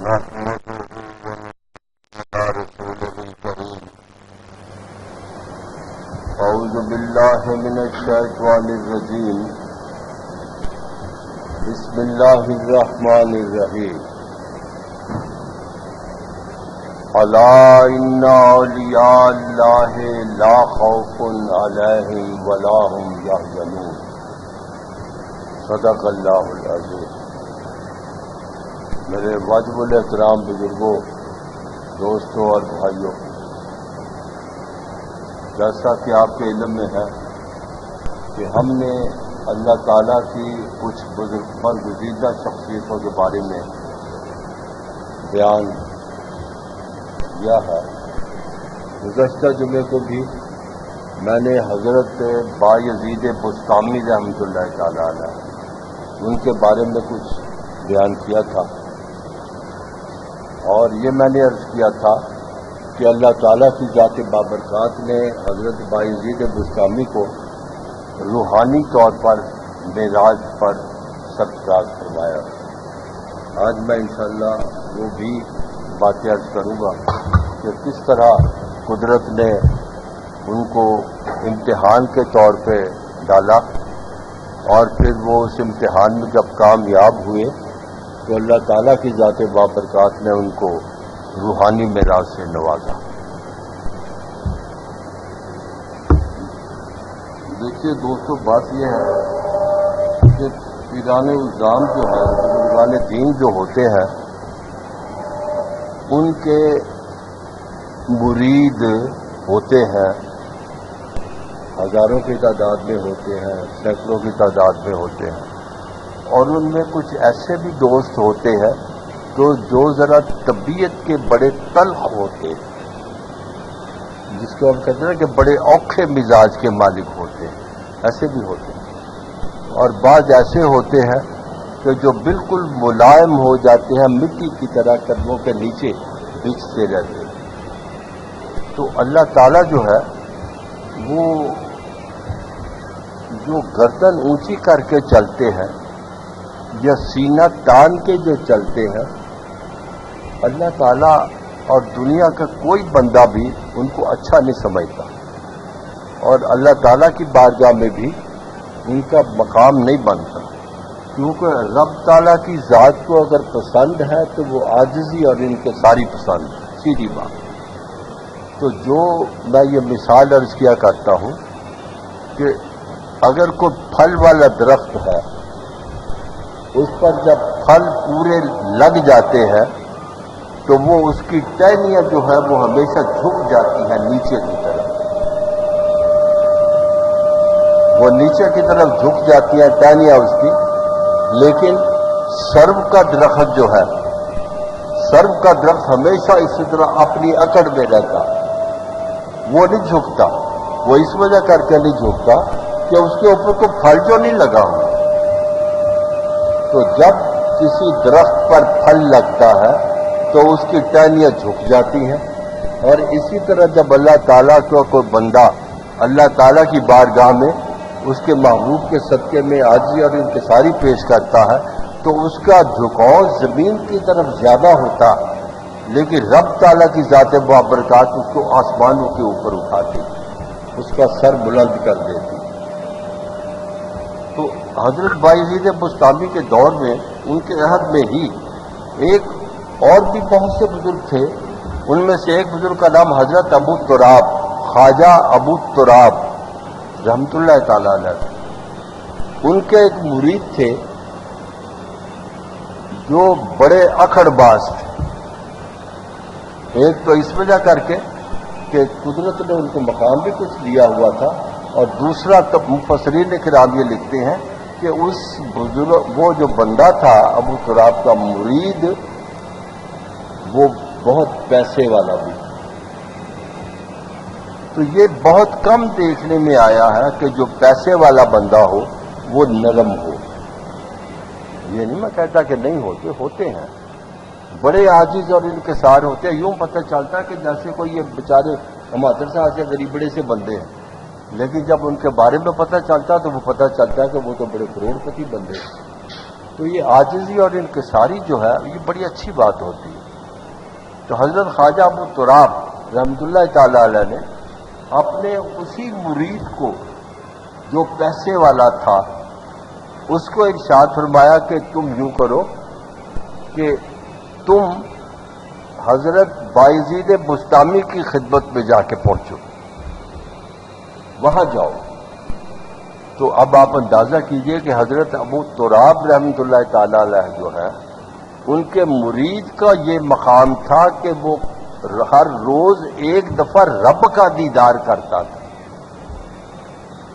أعوذ بالله من الشيطان الرجيم بسم الله الرحمن الرحيم ألا إن أولياء الله لا خوف عليهم ولا هم يحزنون صدق اللہ العظیم۔ میرے واجب الاحترام بزرگوں، دوستوں اور بھائیوں، جیسا کہ آپ کے علم میں ہے کہ ہم نے اللہ تعالیٰ کی کچھ برگزیدہ شخصیتوں کے بارے میں بیان کیا ہے۔ گزشتہ جمعے کو بھی میں نے حضرت بایزید بسطامی رحمۃ اللہ تعالیٰ علیہ ان کے بارے میں کچھ بیان کیا تھا، اور یہ میں نے عرض کیا تھا کہ اللہ تعالیٰ کی ذات بابرکات نے حضرت بایزید بسطامی کو روحانی طور پر معراج پر سرفراز فرمایا۔ آج میں انشاءاللہ وہ بھی باتیں عرض کروں گا کہ کس طرح قدرت نے ان کو امتحان کے طور پہ ڈالا، اور پھر وہ اس امتحان میں جب کامیاب ہوئے تو اللہ تعالیٰ کی ذات بابرکات نے ان کو روحانی معراج سے نوازا۔ دیکھیے دوستو، بات یہ ہے کہ پیران الزام جو ہے، بزرگان دین جو ہوتے ہیں، ان کے مرید ہوتے ہیں، ہزاروں کی تعداد میں ہوتے ہیں، سینکڑوں کی تعداد میں ہوتے ہیں، اور ان میں کچھ ایسے بھی دوست ہوتے ہیں جو ذرا طبیعت کے بڑے تلخ ہوتے ہیں، جس کو ہم کہتے ہیں کہ بڑے اوکھے مزاج کے مالک ہوتے ہیں، ایسے بھی ہوتے ہیں۔ اور بعض ایسے ہوتے ہیں کہ جو بالکل ملائم ہو جاتے ہیں، مٹی کی طرح قدموں کے نیچے بچھتے رہتے ہیں۔ تو اللہ تعالیٰ جو ہے وہ جو گردن اونچی کر کے چلتے ہیں یا سینہ تان کے جو چلتے ہیں، اللہ تعالیٰ اور دنیا کا کوئی بندہ بھی ان کو اچھا نہیں سمجھتا، اور اللہ تعالیٰ کی بارگاہ میں بھی ان کا مقام نہیں بنتا، کیونکہ رب تعالیٰ کی ذات کو اگر پسند ہے تو وہ عاجزی اور ان کے ساری پسند، سیدھی بات۔ تو جو میں یہ مثال عرض کیا کرتا ہوں کہ اگر کوئی پھل والا درخت ہے، اس پر جب پھل پورے لگ جاتے ہیں تو وہ اس کی ٹہنیاں جو ہے وہ ہمیشہ جھک جاتی ہیں نیچے کی طرف، وہ نیچے کی طرف جھک جاتی ہیں ٹہنیاں اس کی، لیکن سرو کا درخت جو ہے، سرو کا درخت ہمیشہ اسی طرح اپنی اکڑ میں رہتا، وہ نہیں جھکتا۔ وہ اس وجہ کر کے نہیں جھکتا کہ اس کے اوپر کوئی پھل جو نہیں لگا ہوا۔ تو جب کسی درخت پر پھل لگتا ہے تو اس کی ٹہنیاں جھک جاتی ہیں، اور اسی طرح جب اللہ تعالیٰ کا کوئی بندہ اللہ تعالیٰ کی بارگاہ میں اس کے محبوب کے صدقے میں عاجزی اور انکساری پیش کرتا ہے تو اس کا جھکاؤ زمین کی طرف زیادہ ہوتا، لیکن رب تعالیٰ کی ذات بابرکات اس کو آسمانوں کے اوپر اٹھاتی، اس کا سر بلند کر دیتی۔ تو حضرت بایزید بسطامی کے دور میں، ان کے عہد میں ہی ایک اور بھی بہت سے بزرگ تھے، ان میں سے ایک بزرگ کا نام حضرت ابو تراب، خواجہ ابو تراب رحمۃ اللہ تعالیٰ علیہ۔ ان کے ایک مرید تھے جو بڑے اکھڑ باز تھے، ایک تو اس وجہ کر کے کہ قدرت نے ان کو مقام بھی کچھ دیا ہوا تھا، اور دوسرا تب مفسرین کرام یہ لکھتے ہیں کہ اس بزرگ وہ جو بندہ تھا ابو تراب کا مرید، وہ بہت پیسے والا بھی۔ تو یہ بہت کم دیکھنے میں آیا ہے کہ جو پیسے والا بندہ ہو وہ نرم ہو۔ یہ نہیں میں کہتا کہ نہیں ہوتے، ہوتے ہیں، بڑے عاجز اور انکسار ہوتے ہیں۔ یوں پتہ چلتا ہے کہ جیسے کوئی یہ بیچارے ہمارے صاحب سے غریب بڑے سے بندے ہیں، لیکن جب ان کے بارے میں پتہ چلتا تو وہ پتہ چلتا ہے کہ وہ تو بڑے کروڑ پتی بندے ہیں۔ تو یہ عاجزی اور انکساری جو ہے یہ بڑی اچھی بات ہوتی ہے. تو حضرت خواجہ ابو تراب رحمۃ اللہ تعالی علیہ نے اپنے اسی مرید کو جو پیسے والا تھا اس کو ارشاد فرمایا کہ تم یوں کرو کہ تم حضرت بایزید بسطامی کی خدمت میں جا کے پہنچو، وہاں جاؤ. تو اب آپ اندازہ کیجئے کہ حضرت ابو تراب رحمۃ اللہ تعالی علیہ جو ہے ان کے مرید کا یہ مقام تھا کہ وہ ہر روز ایک دفعہ رب کا دیدار کرتا تھا.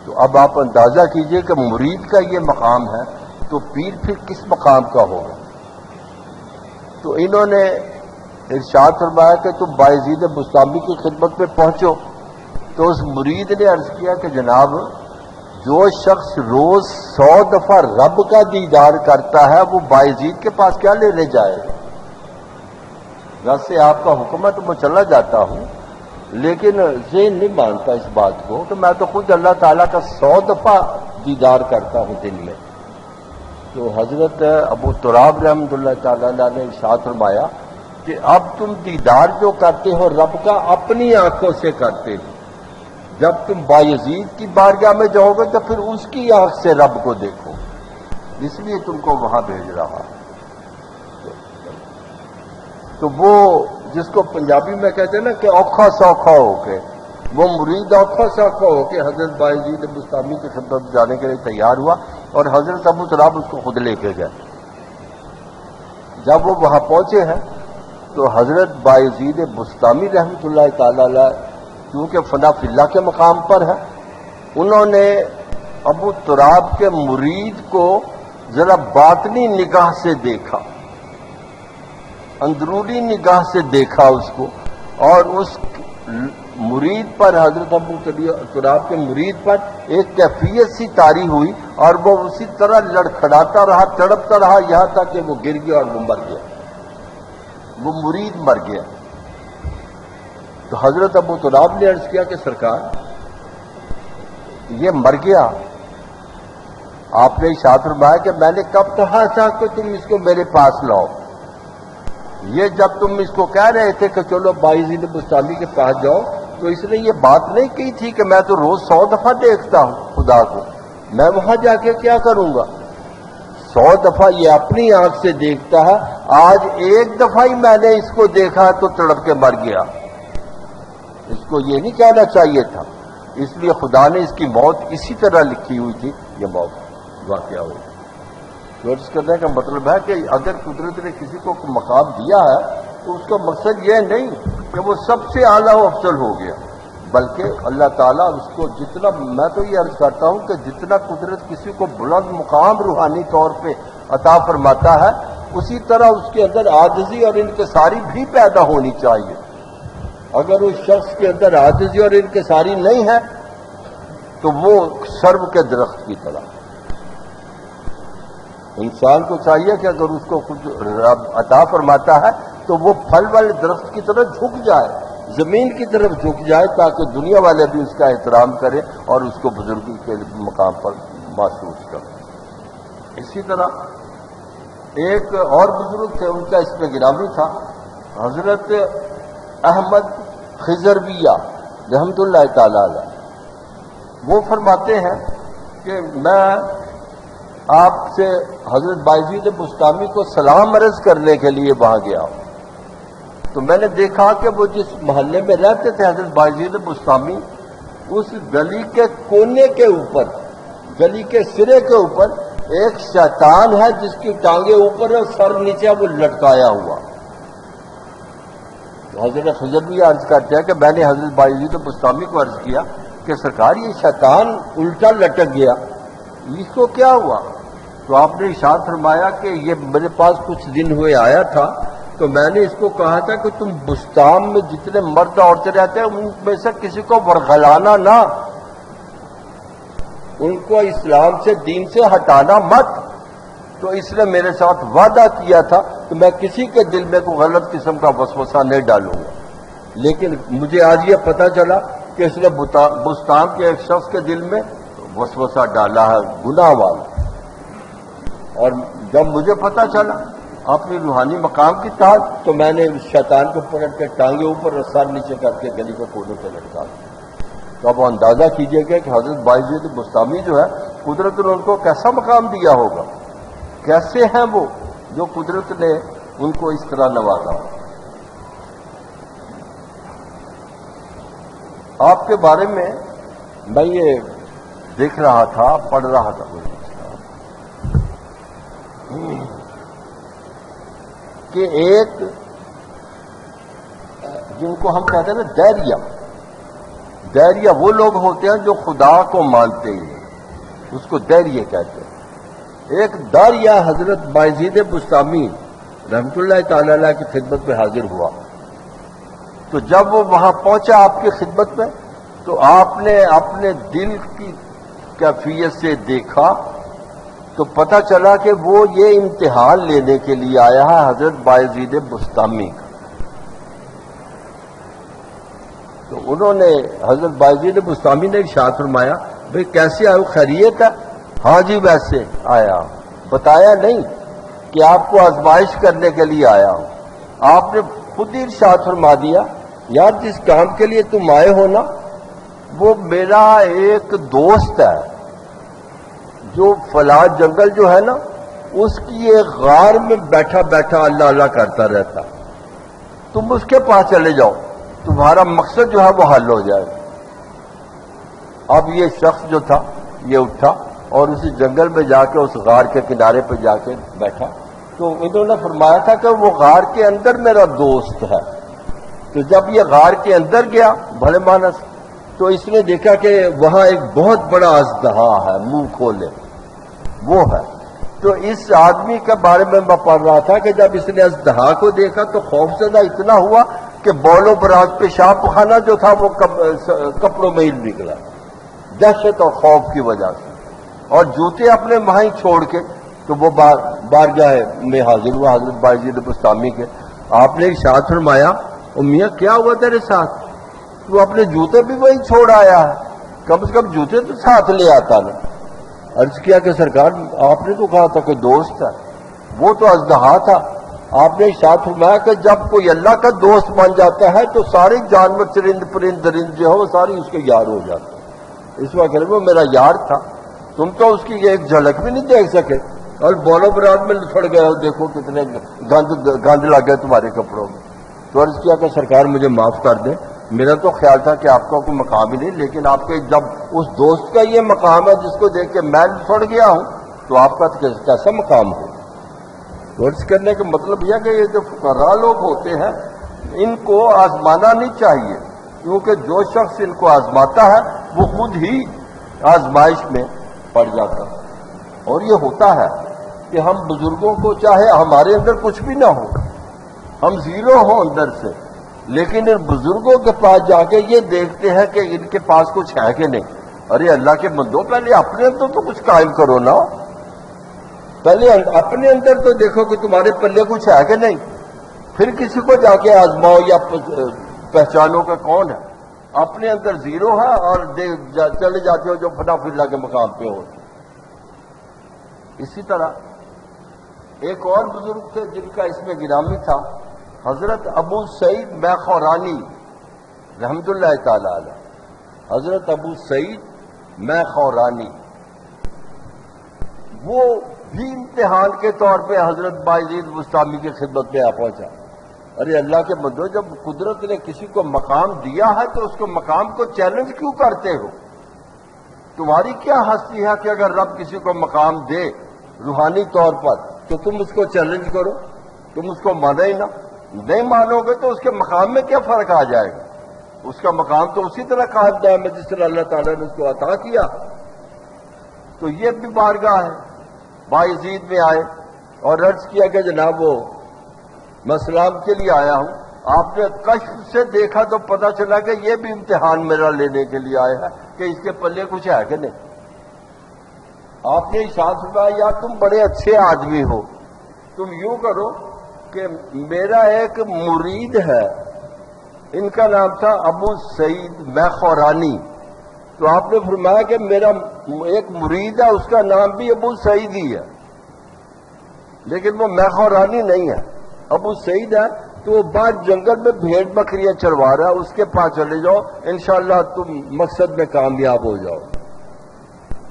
تو اب آپ اندازہ کیجئے کہ مرید کا یہ مقام ہے تو پیر پھر کس مقام کا ہوگا. تو انہوں نے ارشاد فرمایا کہ تم بایزید بسطامی کی خدمت میں پہنچو. تو اس مرید نے عرض کیا کہ جناب جو شخص روز 100 دفعہ رب کا دیدار کرتا ہے وہ بایزید کے پاس کیا لینے جائے گا. ویسے آپ کا حکم ہے تو میں چلا جاتا ہوں، لیکن ذہن نہیں مانتا اس بات کو کہ میں تو خود اللہ تعالیٰ کا 100 دفعہ دیدار کرتا ہوں دن میں. تو حضرت ابو تراب رحمۃ اللہ تعالیٰ نے ارشاد فرمایا کہ اب تم دیدار جو کرتے ہو رب کا اپنی آنکھوں سے کرتے ہو، جب تم بایزید کی بارگاہ میں جاؤ گے تو پھر اس کی آنکھ سے رب کو دیکھو، اس لیے تم کو وہاں بھیج رہا. تو وہ جس کو پنجابی میں کہتے ہیں نا کہ اوکھا سوکھا ہو کے، وہ مرید اوکھا سوکھا ہو کے حضرت بایزید بسطامی کی خدمت جانے کے لیے تیار ہوا اور حضرت ابو تراب اس کو خود لے کے گئے. جب وہ وہاں پہنچے ہیں تو حضرت بایزید بسطامی رحمۃ اللہ تعالی علیہ کیونکہ فنا فی اللہ کے مقام پر ہے، انہوں نے ابو تراب کے مرید کو ذرا باطنی نگاہ سے دیکھا، اندرونی نگاہ سے دیکھا اس کو، اور اس مرید پر حضرت ابو تراب کے مرید پر ایک کیفیت سی طاری ہوئی اور وہ اسی طرح لڑکھڑاتا رہا، تڑپتا رہا یہاں تک کہ وہ گر گیا اور وہ مر گیا، وہ مرید مر گیا. تو حضرت ابو تراب نے عرض کیا کہ سرکار یہ مر گیا. آپ نے ارشاد فرمایا کہ میں نے کب کہا تھا کہ تم اس کو میرے پاس لاؤ. یہ جب تم اس کو کہہ رہے تھے کہ چلو بایزید بسطامی کے پاس جاؤ تو اس نے یہ بات نہیں کی تھی کہ میں تو روز 100 دفعہ دیکھتا ہوں خدا کو، میں وہاں جا کے کیا کروں گا. 100 دفعہ یہ اپنی آنکھ سے دیکھتا ہے، آج ایک دفعہ ہی میں نے اس کو دیکھا تو تڑپ کے مر گیا. اس کو یہ نہیں کہنا چاہیے تھا، اس لیے خدا نے اس کی موت اسی طرح لکھی ہوئی تھی، یہ موت واقعہ ہوئی. عرض کرنے کا مطلب ہے کہ اگر قدرت نے کسی کو مقام دیا ہے تو اس کا مقصد یہ نہیں کہ وہ سب سے اعلیٰ و افضل ہو گیا، بلکہ اللہ تعالیٰ اس کو جتنا، میں تو یہ عرض کرتا ہوں کہ جتنا قدرت کسی کو بلند مقام روحانی طور پہ عطا فرماتا ہے اسی طرح اس کے اندر عاجزی اور انکساری بھی پیدا ہونی چاہیے. اگر اس شخص کے اندر عاجزی اور انکساری نہیں ہے تو وہ سرو کے درخت کی طرح. انسان کو چاہیے کہ اگر اس کو کچھ رب عطا فرماتا ہے تو وہ پھل والے درخت کی طرف جھک جائے، زمین کی طرف جھک جائے تاکہ دنیا والے بھی اس کا احترام کریں اور اس کو بزرگی کے مقام پر محسوس کریں. اسی طرح ایک اور بزرگ تھے، ان کا اس میں گرامی تھا، حضرت احمد خضرویہ رحمۃ اللہ تعالی علیہ. وہ فرماتے ہیں کہ میں آپ سے حضرت بایزید بسطامی کو سلام عرض کرنے کے لیے وہاں گیا ہوں. تو میں نے دیکھا کہ وہ جس محلے میں رہتے تھے حضرت بایزید بسطامی، اس گلی کے کونے کے اوپر، گلی کے سرے کے اوپر ایک شیطان ہے جس کی ٹانگیں اوپر اور سر نیچے وہ لٹکایا ہوا. حضرت خضرویہ عرض کرتے ہیں کہ میں نے حضرت بایزید بسطامی کو عرض کیا کہ سرکار یہ شیطان الٹا لٹک گیا، اس کو کیا ہوا؟ تو آپ نے ارشاد فرمایا کہ یہ میرے پاس کچھ دن ہوئے آیا تھا تو میں نے اس کو کہا تھا کہ تم بستان میں جتنے مرد عورتیں رہتے ہیں ان میں سے کسی کو ورغلانا نہ، ان کو اسلام سے، دین سے ہٹانا مت. تو اس نے میرے ساتھ وعدہ کیا تھا کہ میں کسی کے دل میں کوئی غلط قسم کا وسوسہ نہیں ڈالوں گا. لیکن مجھے آج یہ پتہ چلا کہ اس نے بستان کے ایک شخص کے دل میں وسوسہ ڈالا ہے، گناہ والا. اور جب مجھے پتہ چلا اپنی روحانی مقام کی تحت تو میں نے شیطان کو پلٹ کے ٹانگے اوپر اور سر نیچے کر کے گلی کے کونے پہ لٹکا دیا۔ تو اب اندازہ کیجئے گا کہ حضرت بایزید بسطامی جو ہے قدرت نے ان کو کیسا مقام دیا ہوگا، کیسے ہیں وہ جو قدرت نے ان کو اس طرح نوازا۔ آپ کے بارے میں میں یہ دیکھ رہا تھا، پڑھ رہا تھا کہ ایک جن کو ہم کہتے ہیں نا دیریہ وہ لوگ ہوتے ہیں جو خدا کو مانتے ہیں، اس کو دیریہ کہتے ہیں۔ ایک داریہ حضرت بایزید بسطامی رحمت اللہ تعالی علیہ کی خدمت میں حاضر ہوا، تو جب وہ وہاں پہنچا آپ کی خدمت میں تو آپ نے اپنے دل کی کیفیت سے دیکھا تو پتہ چلا کہ وہ یہ امتحان لینے کے لیے آیا ہے حضرت بایزید بسطامی کا۔ تو انہوں نے حضرت بایزید بسطامی نے ارشاد فرمایا، بھئی کیسے آئے، خیریت ہے؟ ہاں جی ویسے آیا، بتایا نہیں کہ آپ کو آزمائش کرنے کے لیے آیا ہوں۔ آپ نے خود ہی ارشاد فرما دیا، یار جس کام کے لیے تم آئے ہو نا وہ میرا ایک دوست ہے جو فلاں جنگل جو ہے نا اس کی ایک غار میں بیٹھا بیٹھا اللہ اللہ کرتا رہتا، تم اس کے پاس چلے جاؤ، تمہارا مقصد جو ہے وہ حل ہو جائے گا۔ اب یہ شخص جو تھا یہ اٹھا اور اسی جنگل میں جا کے اس غار کے کنارے پہ جا کے بیٹھا، تو انہوں نے فرمایا تھا کہ وہ غار کے اندر میرا دوست ہے۔ تو جب یہ غار کے اندر گیا بھلے مانس تو اس نے دیکھا کہ وہاں ایک بہت بڑا اژدہا ہے منہ کھولے، وہ ہے۔ تو اس آدمی کے بارے میں پڑھ رہا تھا کہ جب اس نے اژدہا کو دیکھا تو خوف زدہ اتنا ہوا کہ بول و براز پیشاب خانہ جو تھا وہ کپڑوں میں ہی نکلا، دہشت اور خوف کی وجہ سے، اور جوتے اپنے وہیں چھوڑ کے تو وہ بارگاہ میں حاضر ہوا حضرت بایزید بسطامی کے۔ آپ نے ارشاد فرمایا، میاں کیا ہوا تیرے ساتھ؟ تو اپنے جوتے بھی وہیں چھوڑ آیا ہے، کم سے کم جوتے تو ساتھ لے آتا نا۔ عرض کیا کہ سرکار آپ نے تو کہا تھا کہ دوست ہے، وہ تو اژدہا تھا۔ آپ نے ارشاد فرمایا کہ جب کوئی اللہ کا دوست بن جاتا ہے تو سارے جانور چرند پرند درند جو ہے وہ ساری اس کے یار ہو جاتے ہیں۔ اس وقت وہ میرا یار تھا، تم تو اس کی ایک جھلک بھی نہیں دیکھ سکے اور بولو براد میں لڑ گئے، دیکھو کتنے گند لگ گئے تمہارے کپڑوں میں۔ تو عرض کیا کہ سرکار مجھے معاف کر دیں، میرا تو خیال تھا کہ آپ کا کوئی مقام ہی نہیں، لیکن آپ کے جب اس دوست کا یہ مقام ہے جس کو دیکھ کے میں چھوڑ گیا ہوں تو آپ کا کیسا مقام ہو۔ تو عرض کرنے کا مطلب یہ کہ یہ جو فقراء لوگ ہوتے ہیں ان کو آزمانا نہیں چاہیے، کیونکہ جو شخص ان کو آزماتا ہے وہ خود ہی آزمائش میں پڑ جاتا ہے۔ اور یہ ہوتا ہے کہ ہم بزرگوں کو چاہے ہمارے اندر کچھ بھی نہ ہو، ہم زیرو ہوں اندر سے، لیکن ان بزرگوں کے پاس جا کے یہ دیکھتے ہیں کہ ان کے پاس کچھ ہے کہ نہیں۔ ارے اللہ کے بندو پہلے اپنے اندر تو کچھ قائم کرو نا، پہلے اپنے اندر تو دیکھو کہ تمہارے پلے کچھ ہے کہ نہیں، پھر کسی کو جا کے آزماؤ یا پہچانو کہ کون ہے۔ اپنے اندر زیرو ہے اور چلے جاتے ہو جو فنا فلا کے مقام پہ ہو۔ اسی طرح ایک اور بزرگ تھے جن کا اس میں گرامی تھا، حضرت ابو سعید میخورانی رحمت اللہ تعالی علیہ۔ حضرت ابو سعید میخورانی وہ بھی امتحان کے طور پہ حضرت بایزید بسطامی کی خدمت میں آ پہنچا۔ ارے اللہ کے بندو، جب قدرت نے کسی کو مقام دیا ہے تو اس کو مقام کو چیلنج کیوں کرتے ہو؟ تمہاری کیا ہستی ہے کہ اگر رب کسی کو مقام دے روحانی طور پر تو تم اس کو چیلنج کرو، تم اس کو مانو ہی نہ، نہیں مانو گے تو اس کے مقام میں کیا فرق آ جائے گا؟ اس کا مقام تو اسی طرح قائم دائم ہے جس طرح اللہ تعالیٰ نے اس کو عطا کیا۔ تو یہ بھی بارگاہ ہے، بایزید میں آئے اور عرض کیا کہ جناب وہ میں سلام کے لیے آیا ہوں۔ آپ نے کشف سے دیکھا تو پتہ چلا کہ یہ بھی امتحان میرا لینے کے لیے آیا ہے کہ اس کے پلے کچھ ہے کہ نہیں۔ آپ نے ارشاد فرمایا، یا تم بڑے اچھے آدمی ہو، تم یوں کرو کہ میرا ایک مرید ہے، ان کا نام تھا ابو سعید میخورانی۔ تو آپ نے فرمایا کہ میرا ایک مرید ہے، اس کا نام بھی ابو سعید ہی ہے، لیکن وہ میخورانی نہیں ہے. ابو سعید ہے تو وہ بعد جنگل میں بھیڑ بکریاں چروا رہا ہے، اس کے پاس چلے جاؤ انشاءاللہ تم مقصد میں کامیاب ہو جاؤ.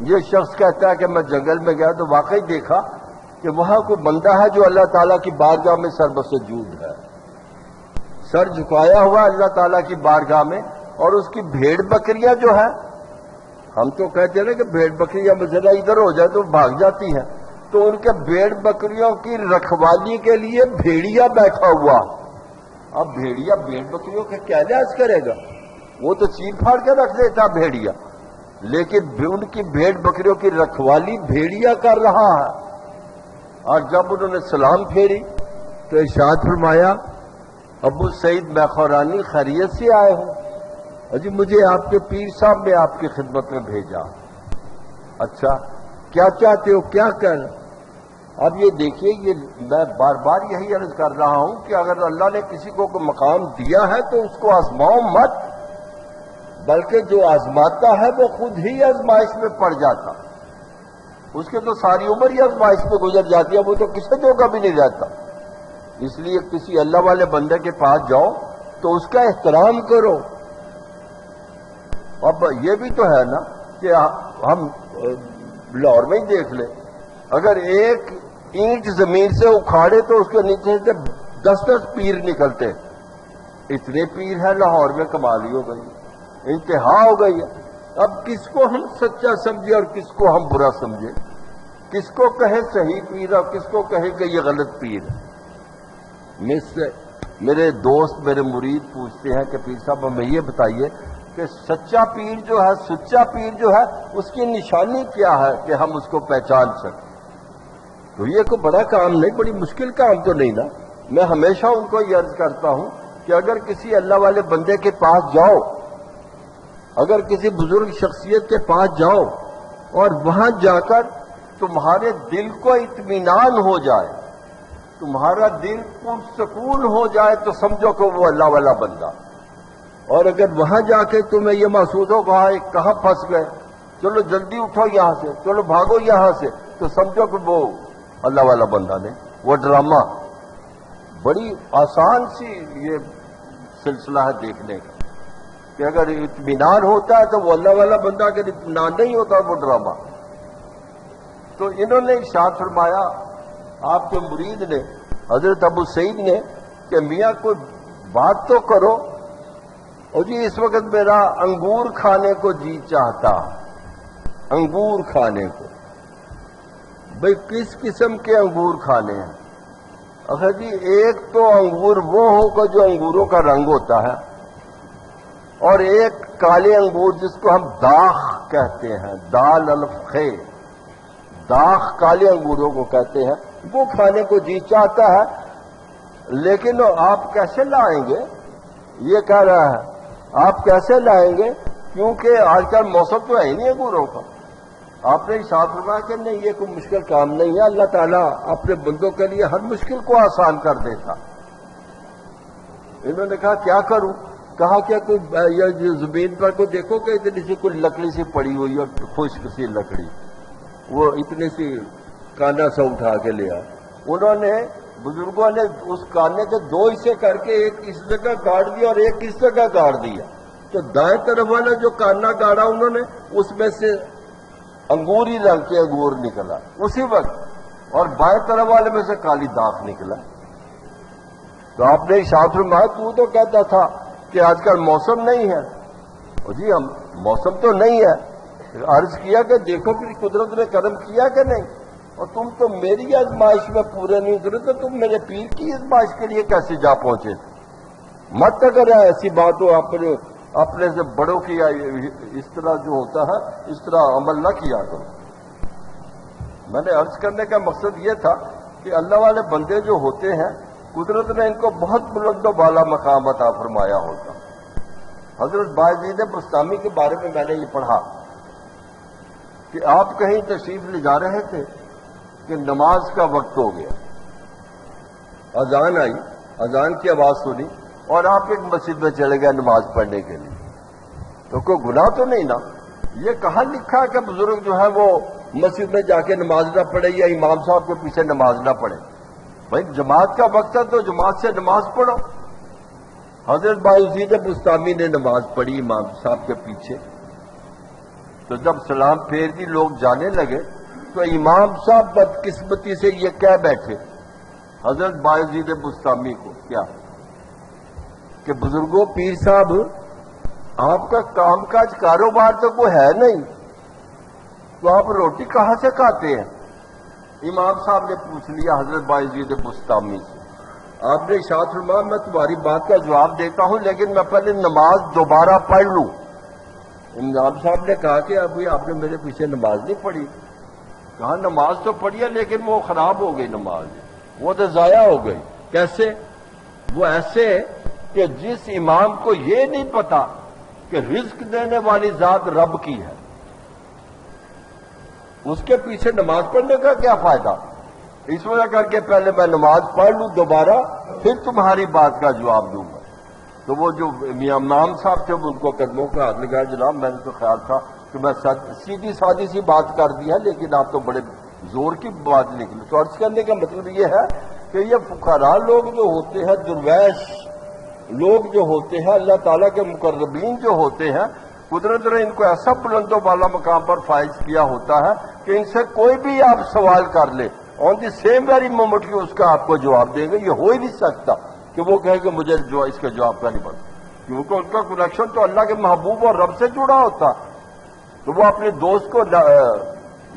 یہ شخص کہتا ہے کہ میں جنگل میں گیا تو واقعی دیکھا کہ وہاں کوئی بندہ ہے جو اللہ تعالیٰ کی بارگاہ میں سر بسجود ہے، سر جھکایا ہوا اللہ تعالیٰ کی بارگاہ میں، اور اس کی بھیڑ بکریاں جو ہے، ہم تو کہتے ہیں نا کہ بھیڑ بکریاں ذرا ادھر ہو جائے تو بھاگ جاتی ہیں، تو ان کے بھیڑ بکریوں کی رکھوالی کے لیے بھیڑیا بیٹھا ہوا. اب بھیڑیا بھیڑ بکریوں کا کیا لحاظ کرے گا؟ وہ تو چیر پھاڑ کے رکھ دیتا بھیڑیا، لیکن ان کی بھیڑ بکریوں کی رکھوالی بھیڑیا کر رہا ہے. اور جب انہوں نے سلام پھیری تو ارشاد فرمایا ابو سعید میخورانی خیریت سے آئے ہوں؟ جی مجھے آپ کے پیر صاحب نے آپ کی خدمت میں بھیجا. اچھا کیا چاہتے ہو، کیا کہنا؟ اب یہ دیکھیے، یہ میں بار بار یہی عرض کر رہا ہوں کہ اگر اللہ نے کسی کو کوئی مقام دیا ہے تو اس کو آزماؤ مت، بلکہ جو آزماتا ہے وہ خود ہی آزمائش میں پڑ جاتا. اس کے تو ساری عمر ہی آزمائش میں گزر جاتی ہے، وہ تو کسی جگہ بھی نہیں رہتا. اس لیے کسی اللہ والے بندے کے پاس جاؤ تو اس کا احترام کرو. اب یہ بھی تو ہے نا کہ ہم لاہور میں ہی دیکھ لیں، اگر ایک اینٹ زمین سے اکھاڑے تو اس کے نیچے سے 10 پیر نکلتے. اتنے پیر ہیں لاہور میں، کمال ہی ہو گئی، انتہا ہو گئی ہے. اب کس کو ہم سچا سمجھے اور کس کو ہم برا سمجھے؟ کس کو کہیں صحیح پیر اور کس کو کہیں کہ یہ غلط پیر ہے؟ میرے دوست، میرے مرید پوچھتے ہیں کہ پیر صاحب ہمیں یہ بتائیے کہ سچا پیر جو ہے، سچا پیر جو ہے، اس کی نشانی کیا ہے کہ ہم اس کو پہچان سکیں؟ تو یہ کوئی بڑا کام نہیں، بڑی مشکل کام تو نہیں نا. میں ہمیشہ ان کو یہ عرض کرتا ہوں کہ اگر کسی اللہ والے بندے کے پاس جاؤ، اگر کسی بزرگ شخصیت کے پاس جاؤ اور وہاں جا کر تمہارے دل کو اطمینان ہو جائے، تمہارا دل پرسکون ہو جائے، تو سمجھو کہ وہ اللہ والا بندہ. اور اگر وہاں جا کے تمہیں یہ محسوس ہو کہاں پھنس گئے، چلو جلدی اٹھو یہاں سے، چلو بھاگو یہاں سے، تو سمجھو کہ وہ اللہ والا بندہ نہیں، وہ ڈرامہ. بڑی آسان سی یہ سلسلہ ہے دیکھنے کا کہ اگر اطمینان ہوتا ہے تو وہ اللہ والا بندہ، اگر اطمینان نہیں ہوتا وہ ڈرامہ. تو انہوں نے ارشاد فرمایا آپ کے مرید نے، حضرت ابو سعید نے، کہ میاں کوئی بات تو کرو. اور جی اس وقت میرا انگور کھانے کو جی چاہتا، انگور کھانے کو. بھئی کس قسم کے انگور کھانے ہیں؟ اچھا جی ایک تو انگور وہ ہوگا جو انگوروں کا رنگ ہوتا ہے، اور ایک کالے انگور جس کو ہم داخ کہتے ہیں، دال الف خے، داخ کالے انگوروں کو کہتے ہیں، وہ کھانے کو جی چاہتا ہے. لیکن آپ کیسے لائیں گے؟ یہ کہہ رہا ہے آپ کیسے لائیں گے، کیونکہ آج کل موسم تو ہے ہی نہیں انگوروں کا. آپ نے ارشاد فرمایا کہ نہیں یہ کوئی مشکل کام نہیں ہے، اللہ تعالیٰ اپنے بندوں کے لیے ہر مشکل کو آسان کر دیتا. انہوں نے کہا کیا کروں؟ کہا کہ کوئی زمین پر کو دیکھو کہ اتنی سی کوئی لکڑی سی پڑی ہوئی اور خشک سی لکڑی، وہ اتنی سی کانا سا اٹھا کے لیا. انہوں نے بزرگوں نے اس کانے کے 2 حصے کر کے ایک اس جگہ گاڑ دیا اور ایک اس جگہ گاڑ دیا. تو دائیں طرف والا جو کانا گاڑا انہوں نے، اس میں سے انگوری رنگ کے انگور نکلا اسی وقت، اور بائیں طرف والے میں سے کالی داغ نکلا. تو آپ نے ارشاد فرمایا تو کہتا تھا کہ آج کل موسم نہیں ہے. اور جی ہم موسم تو نہیں ہے، عرض کیا کہ دیکھو کہ قدرت نے کرم کیا کہ نہیں، اور تم تو میری آزمائش میں پورے نہیں اترے تو تم میرے پیر کی آزمائش کے لیے کیسے جا پہنچے؟ مت اگر ایسی بات ہو اپنے سے بڑوں کی اس طرح جو ہوتا ہے اس طرح عمل نہ کیا کرو. میں نے عرض کرنے کا مقصد یہ تھا کہ اللہ والے بندے جو ہوتے ہیں قدرت نے ان کو بہت بلند و بالا مقام عطا فرمایا ہوتا. حضرت بایزید بستامی کے بارے میں نے یہ پڑھا کہ آپ کہیں تشریف لے جا رہے تھے کہ نماز کا وقت ہو گیا، اذان آئی، اذان کی آواز سنی اور آپ ایک مسجد میں چلے گئے نماز پڑھنے کے لیے. تو کوئی گناہ تو نہیں نا؟ یہ کہاں لکھا کہ بزرگ جو ہے وہ مسجد میں جا کے نماز نہ پڑھے یا امام صاحب کے پیچھے نماز نہ پڑھے؟ بھائی جماعت کا وقت ہے تو جماعت سے نماز پڑھو. حضرت بایزید بستامی نے نماز پڑھی امام صاحب کے پیچھے. تو جب سلام پھیر دی لوگ جانے لگے تو امام صاحب بدقسمتی سے یہ کہہ بیٹھے حضرت بایزید بستامی کو کیا کہ بزرگوں پیر صاحب آپ کا کام کاج کاروبار تو کوئی ہے نہیں تو آپ روٹی کہاں سے کھاتے ہیں؟ امام صاحب نے پوچھ لیا حضرت بایزید بستامی سے. آپ نے ارشاد فرمایا میں تمہاری بات کا جواب دیتا ہوں لیکن میں پہلے نماز دوبارہ پڑھ لوں. امام صاحب نے کہا کہ ابھی آپ نے میرے پیچھے نماز نہیں پڑھی. کہا نماز تو پڑھی ہے لیکن وہ خراب ہو گئی نماز, وہ تو ضائع ہو گئی. کیسے؟ وہ ایسے کہ جس امام کو یہ نہیں پتا کہ رزق دینے والی ذات رب کی ہے, اس کے پیچھے نماز پڑھنے کا کیا فائدہ؟ اس وجہ کر کے پہلے میں نماز پڑھ لوں دوبارہ پھر تمہاری بات کا جواب دوں گا. تو وہ جو امام صاحب تھے ان کو قدموں کا ہاتھ لگایا, جناب میں نے تو خیال تھا کہ میں سیدھی سادی سی بات کر دی ہے لیکن آپ تو بڑے زور کی بات نکلی. تو عرض کرنے کا مطلب یہ ہے کہ یہ فقراء لوگ جو ہوتے ہیں, درویش لوگ جو ہوتے ہیں, اللہ تعالیٰ کے مقربین جو ہوتے ہیں, قدرت نے ان کو ایسا بلند و بالا مقام پر فائز کیا ہوتا ہے کہ ان سے کوئی بھی آپ سوال کر لے آن دی سیم ویری مومنٹ کی اس کا آپ کو جواب دے گا. یہ ہو ہی نہیں سکتا کہ وہ کہے کہ مجھے جو اس کا جواب کا نہیں پڑتا, کیونکہ ان کا کنیکشن تو اللہ کے محبوب اور رب سے جڑا ہوتا. تو وہ اپنے دوست کو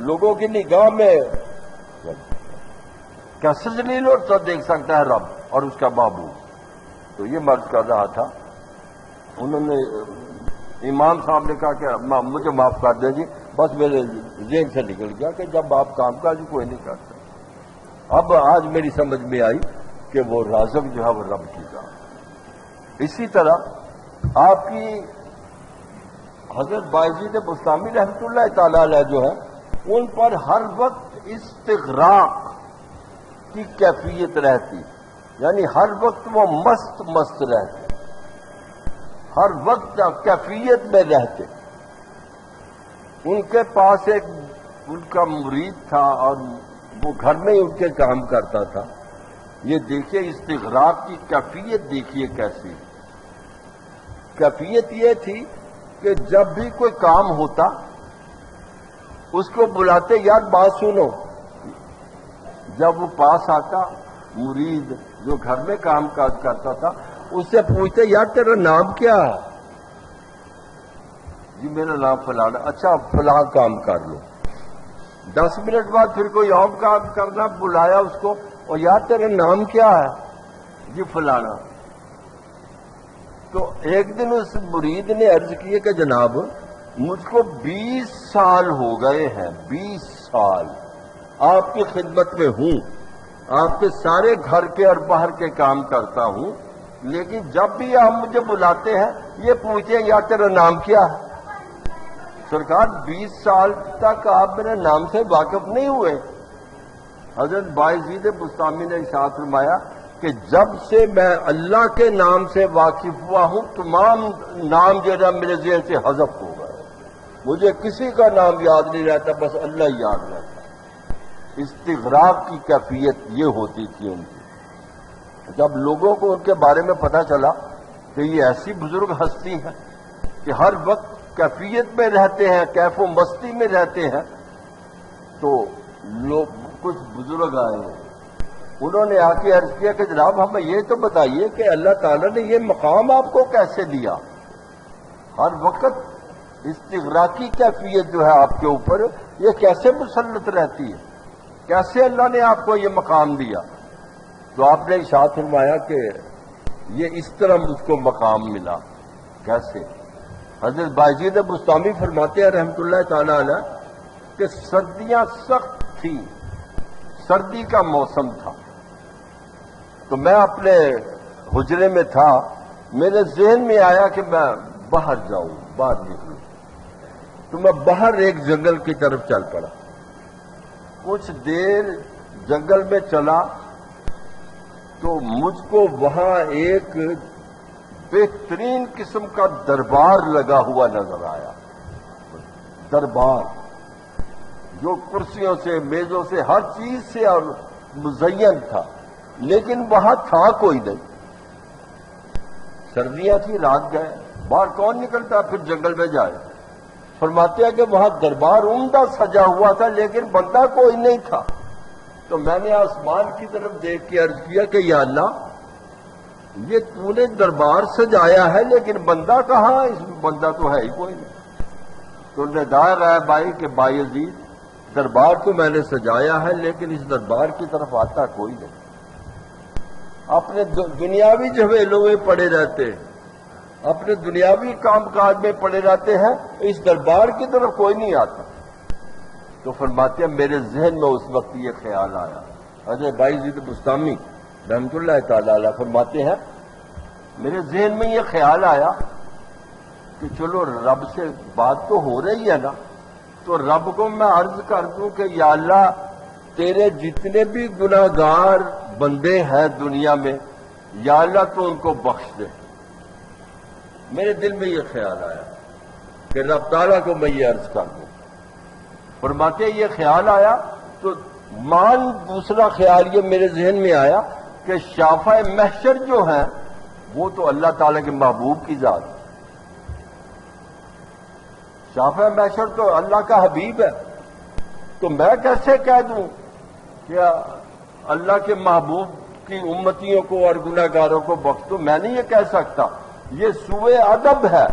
لوگوں کی نگاہ میں کیسے ذلیل ہوتا دیکھ سکتا ہے رب اور اس کا محبوب. تو یہ مرض کر رہا تھا. انہوں نے امام صاحب نے کہا کہ مجھے معاف کر دیں جی, بس میرے ذہن سے نکل گیا کہ جب آپ کام کاج کوئی نہیں کرتا. اب آج میری سمجھ میں آئی کہ وہ رازق جو ہے وہ رب کی ذات. اسی طرح آپ کی حضرت بایزید بستامی رحمۃ اللہ تعالی علیہ جو ہے ان پر ہر وقت استغراق کی کیفیت رہتی, یعنی ہر وقت وہ مست رہتے, ہر وقت کیفیت میں رہتے. ان کے پاس ایک ان کا مرید تھا اور وہ گھر میں ہی ان کے کام کرتا تھا. یہ دیکھیے استغراق کی کیفیت دیکھیے کیسی. کیفیت یہ تھی کہ جب بھی کوئی کام ہوتا اس کو بلاتے, یار بات سنو. جب وہ پاس آتا مرید جو گھر میں کام کاج کرتا تھا اس سے پوچھتے یار تیرا نام کیا ہے؟ جی میرا نام فلانا. اچھا فلاں کام کر لو. 10 منٹ بعد پھر کوئی اور کام کرنا, بلایا اس کو اور یار تیرا نام کیا ہے؟ جی فلانا. تو ایک دن اس مرید نے عرض کی کہ جناب مجھ کو 20 سال ہو گئے ہیں, 20 سال آپ کی خدمت میں ہوں, آپ کے سارے گھر کے اور باہر کے کام کرتا ہوں, لیکن جب بھی آپ مجھے بلاتے ہیں یہ پوچھتے ہیں یار تیرا نام کیا ہے؟ سرکار 20 سال تک آپ میرے نام سے واقف نہیں ہوئے. حضرت بایزید بستامی نے ارشاد فرمایا کہ جب سے میں اللہ کے نام سے واقف ہوا ہوں تمام نام جو ہے میرے ذہن سے حذف ہو گئے. مجھے کسی کا نام یاد نہیں رہتا, بس اللہ ہی یاد رہتا. استغراق کی کیفیت یہ ہوتی تھی ان کی. جب لوگوں کو ان کے بارے میں پتہ چلا کہ یہ ایسی بزرگ ہستی ہے کہ ہر وقت کیفیت میں رہتے ہیں, کیف و مستی میں رہتے ہیں, تو لوگ کچھ بزرگ آئے ہیں. انہوں نے آ کے عرض کیا کہ جناب ہمیں یہ تو بتائیے کہ اللہ تعالیٰ نے یہ مقام آپ کو کیسے دیا؟ ہر وقت استغراقی کیفیت جو ہے آپ کے اوپر یہ کیسے مسلط رہتی ہے؟ کیسے اللہ نے آپ کو یہ مقام دیا؟ تو آپ نے ارشاد فرمایا کہ یہ اس طرح مجھ کو مقام ملا. کیسے؟ حضرت بایزید بستامی فرماتے ہیں رحمۃ اللہ تعالی علیہ کہ سردیاں سخت تھی, سردی کا موسم تھا, تو میں اپنے حجرے میں تھا, میرے ذہن میں آیا کہ میں باہر جاؤں, باہر نکلوں. تو میں باہر ایک جنگل کی طرف چل پڑا. کچھ دیر جنگل میں چلا تو مجھ کو وہاں ایک بہترین قسم کا دربار لگا ہوا نظر آیا. دربار جو کرسیوں سے, میزوں سے, ہر چیز سے اور مزین تھا. لیکن وہاں تھا کوئی نہیں. سردیاں تھی، رات گئے، باہر کون نکلتا پھر جنگل میں جائے. فرماتے ہیں کہ وہاں دربار عمدہ سجا ہوا تھا لیکن بندہ کوئی نہیں تھا. تو میں نے آسمان کی طرف دیکھ کے عرض کیا کہ یا اللہ، یہ تو نے دربار سجایا ہے لیکن بندہ کہاں؟ اس میں بندہ تو ہے ہی کوئی نہیں. تو ندائے غائب آئی کہ بایزید، دربار تو میں نے سجایا ہے لیکن اس دربار کی طرف آتا کوئی نہیں. اپنے دنیاوی جھمیلوں میں پڑے رہتے ہیں، اپنے دنیاوی کام کاج میں پڑے رہتے ہیں، اس دربار کی طرف کوئی نہیں آتا. تو فرماتے ہیں میرے ذہن میں اس وقت یہ خیال آیا. حضرت بایزید بستامی رحمۃ اللہ تعالی علیہ فرماتے ہیں میرے ذہن میں یہ خیال آیا کہ چلو رب سے بات تو ہو رہی ہے نا، تو رب کو میں عرض کر دوں کہ یا اللہ، تیرے جتنے بھی گناہگار بندے ہیں دنیا میں، یا اللہ تو ان کو بخش دے. میرے دل میں یہ خیال آیا کہ رب تعالیٰ کو میں یہ عرض کر دوں. فرماتے ہیں یہ خیال آیا تو دوسرا خیال یہ میرے ذہن میں آیا کہ شافع محشر جو ہیں وہ تو اللہ تعالیٰ کے محبوب کی ذات. شافع محشر تو اللہ کا حبیب ہے، تو میں کیسے کہہ دوں کہ اللہ کے محبوب کی امتیوں کو اور گناہگاروں کو بخش دو؟ میں نہیں یہ کہہ سکتا، یہ سوء ادب ہے.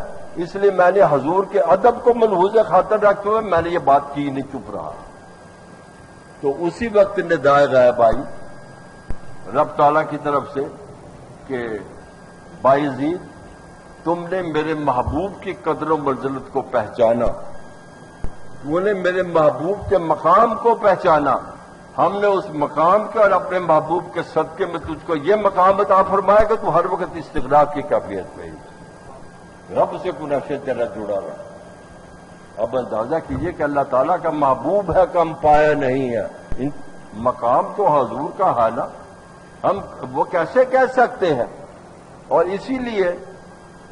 اس لیے میں نے حضور کے ادب کو ملحوظ خاطر رکھتے ہوئے میں نے یہ بات کی نہیں، چپ رہا. تو اسی وقت ندائے غائب آئی رب تعالیٰ کی طرف سے کہ بایزید، تم نے میرے محبوب کی قدر و منزلت کو پہچانا، تو نے میرے محبوب کے مقام کو پہچانا. ہم نے اس مقام کے اور اپنے محبوب کے صدقے میں تجھ کو یہ مقام عطا فرمایا کہ تو ہر وقت استغراق کی کیفیت میں رب سے کوئی نقشے تیرا جڑا رہا. اب اندازہ کیجئے کہ اللہ تعالیٰ کا محبوب ہے، کم پایا نہیں ہے. مقام تو حضور کا ہے نا، ہم وہ کیسے کہہ سکتے ہیں؟ اور اسی لیے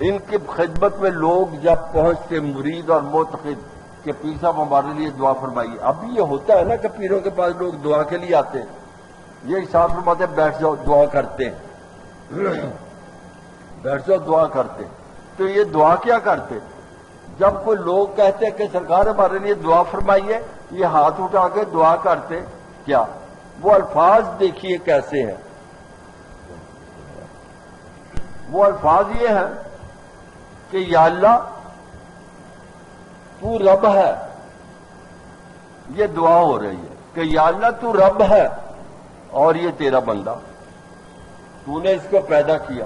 ان کی خدمت میں لوگ جب پہنچتے مرید اور معتقد کہ پیر صاحب ہمارے لیے دعا فرمائیے. اب بھی یہ ہوتا ہے نا کہ پیروں کے پاس لوگ دعا کے لیے آتے ہیں، یہ حساب فرماتے ہیں بیٹھ جاؤ دعا کرتے ہیں، بیٹھ جاؤ دعا کرتے ہیں. تو یہ دعا کیا کرتے؟ جب کوئی لوگ کہتے کہ سرکار ہمارے لیے دعا فرمائیے، یہ ہاتھ اٹھا کے دعا کرتے. کیا وہ الفاظ دیکھیے کیسے ہیں. وہ الفاظ یہ ہیں کہ یا اللہ تو رب ہے. یہ دعا ہو رہی ہے کہ یا اللہ تو رب ہے اور یہ تیرا بندہ، تو نے اس کو پیدا کیا.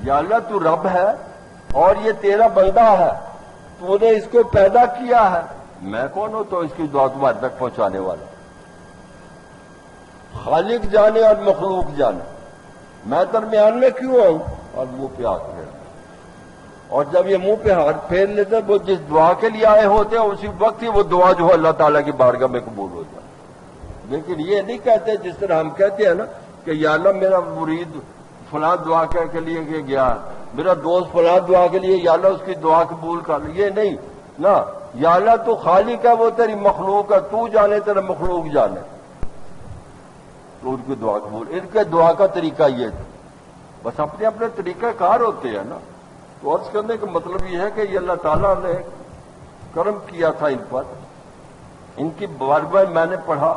یا اللہ تو رب ہے اور یہ تیرا بندہ ہے، تو نے اس کو پیدا کیا ہے. میں کون ہوں تو اس کی دعا تمہارے تک پہنچانے والا؟ خالق جانے اور مخلوق جانے، میں درمیان میں کیوں آؤں؟ اور منہ پہ ہاتھ پھیر. اور جب یہ منہ پہ ہاتھ پھیر لیتے وہ جس دعا کے لیے آئے ہوتے ہیں اسی وقت ہی وہ دعا جو ہے اللہ تعالیٰ کی بارگاہ میں قبول ہو جائے. لیکن یہ نہیں کہتے جس طرح ہم کہتے ہیں نا کہ یا اللہ میرا مرید فلاں دعا کے لیے گیا، میرا دوست فلاں دعا کے لیے، یا اللہ اس کی دعا قبول کر. یہ نہیں نا، یا اللہ تو خالق ہے، وہ تیری مخلوق ہے، تو جانے تیرا مخلوق جانے، تو ان کی دعا قبول. ان کے دعا کا طریقہ یہ تھا. بس اپنے اپنے طریقہ کار ہوتے ہیں نا. تو عرض کرنے کا مطلب یہ ہے کہ یہ اللہ تعالیٰ نے کرم کیا تھا ان پر. ان کی بارگاہ میں نے پڑھا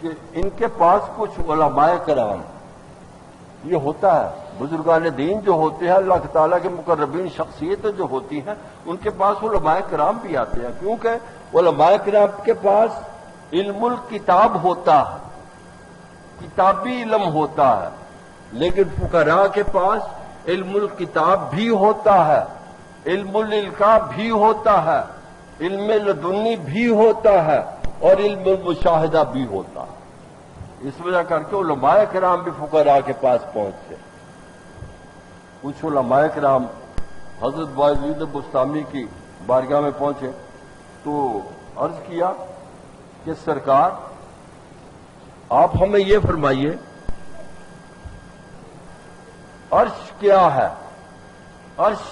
کہ ان کے پاس کچھ علماء کرام، یہ ہوتا ہے بزرگان دین جو ہوتے ہیں، اللہ تعالیٰ کے مقربین شخصیتیں جو ہوتی ہیں، ان کے پاس علماء کرام بھی آتے ہیں. کیونکہ علماء کرام کے پاس علم الکتاب ہوتا ہے، کتابی علم ہوتا ہے. لیکن فقراء کے پاس علم الکتاب بھی ہوتا ہے، علم الالقاء بھی ہوتا ہے، علم لدنی بھی ہوتا ہے اور علم المشاہدہ بھی ہوتا ہے. اس وجہ کر کے علماء کرام بھی فقراء کے پاس پہنچتے. کچھ علماء کرام حضرت بایزید بستامی کی بارگاہ میں پہنچے تو عرض کیا کہ سرکار آپ ہمیں یہ فرمائیے عرش کیا ہے؟ عرش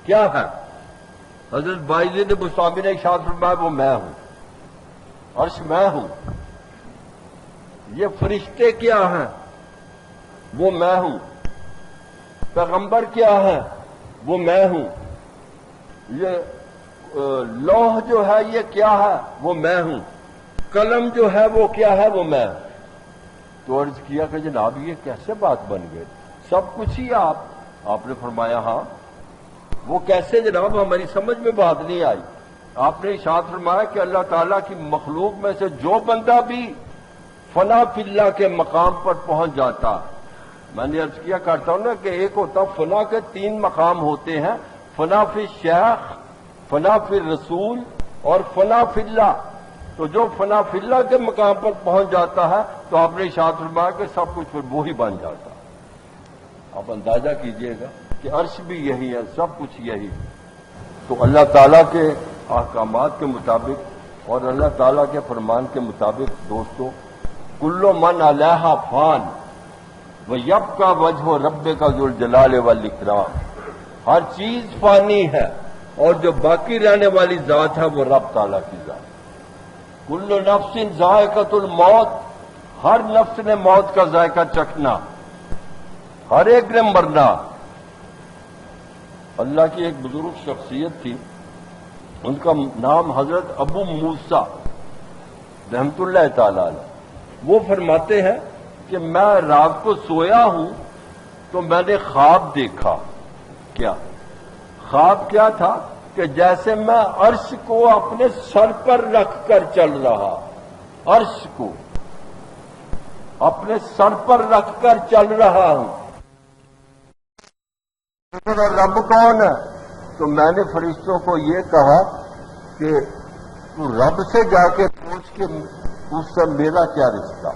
کیا ہے؟ حضرت بایزید بستامی نے ارشاد فرمایا وہ میں ہوں، عرش میں ہوں. یہ فرشتے کیا ہیں؟ وہ میں ہوں۔ پیغمبر کیا ہے؟ وہ میں ہوں۔ یہ لوح جو ہے یہ کیا ہے؟ وہ میں ہوں۔ قلم جو ہے وہ کیا ہے؟ وہ میں ہوں۔ تو عرض کیا کہ جناب یہ کیسے بات بن گئی؟ سب کچھ ہی آپ نے فرمایا ہاں۔ وہ کیسے جناب؟ ہماری سمجھ میں بات نہیں آئی۔ آپ نے ارشاد فرمایا کہ اللہ تعالیٰ کی مخلوق میں سے جو بندہ بھی فنا فی اللہ کے مقام پر پہنچ جاتا، میں نے عرض کیا کرتا ہوں نا کہ ایک ہوتا فنا کے 3 مقام ہوتے ہیں، فنا فی شیخ، فنا فی رسول اور فنا فی اللہ۔ تو جو فنا فی اللہ کے مقام پر پہنچ جاتا ہے تو آپ نے ارشاد فرمایا کہ سب کچھ پھر وہی بن جاتا ہے۔ آپ اندازہ کیجئے گا کہ عرش بھی یہی ہے، سب کچھ یہی۔ تو اللہ تعالیٰ کے احکامات کے مطابق اور اللہ تعالیٰ کے فرمان کے مطابق دوستو، کل من علیہا فان ویبقی وجہ ربک ذو الجلال والاکرام، ہر چیز فانی ہے اور جو باقی رہنے والی ذات ہے وہ رب تعالیٰ کی ذات۔ کل نفس ذائقۃ الموت، ہر نفس نے موت کا ذائقہ چکھنا، ہر ایک نے مرنا۔ اللہ کی ایک بزرگ شخصیت تھی، ان کا نام حضرت ابو موسیٰ رحمت اللہ تعالی علیہ۔ وہ فرماتے ہیں کہ میں رات کو سویا ہوں تو میں نے خواب دیکھا۔ کیا خواب کیا تھا؟ کہ جیسے میں عرش کو اپنے سر پر رکھ کر چل رہا، عرش کو اپنے سر پر رکھ کر چل رہا ہوں۔ رب کون ہے؟ تو میں نے فرشتوں کو یہ کہا کہ تو رب سے جا کے پوچھ کہ اس سے میرا کیا رشتہ؟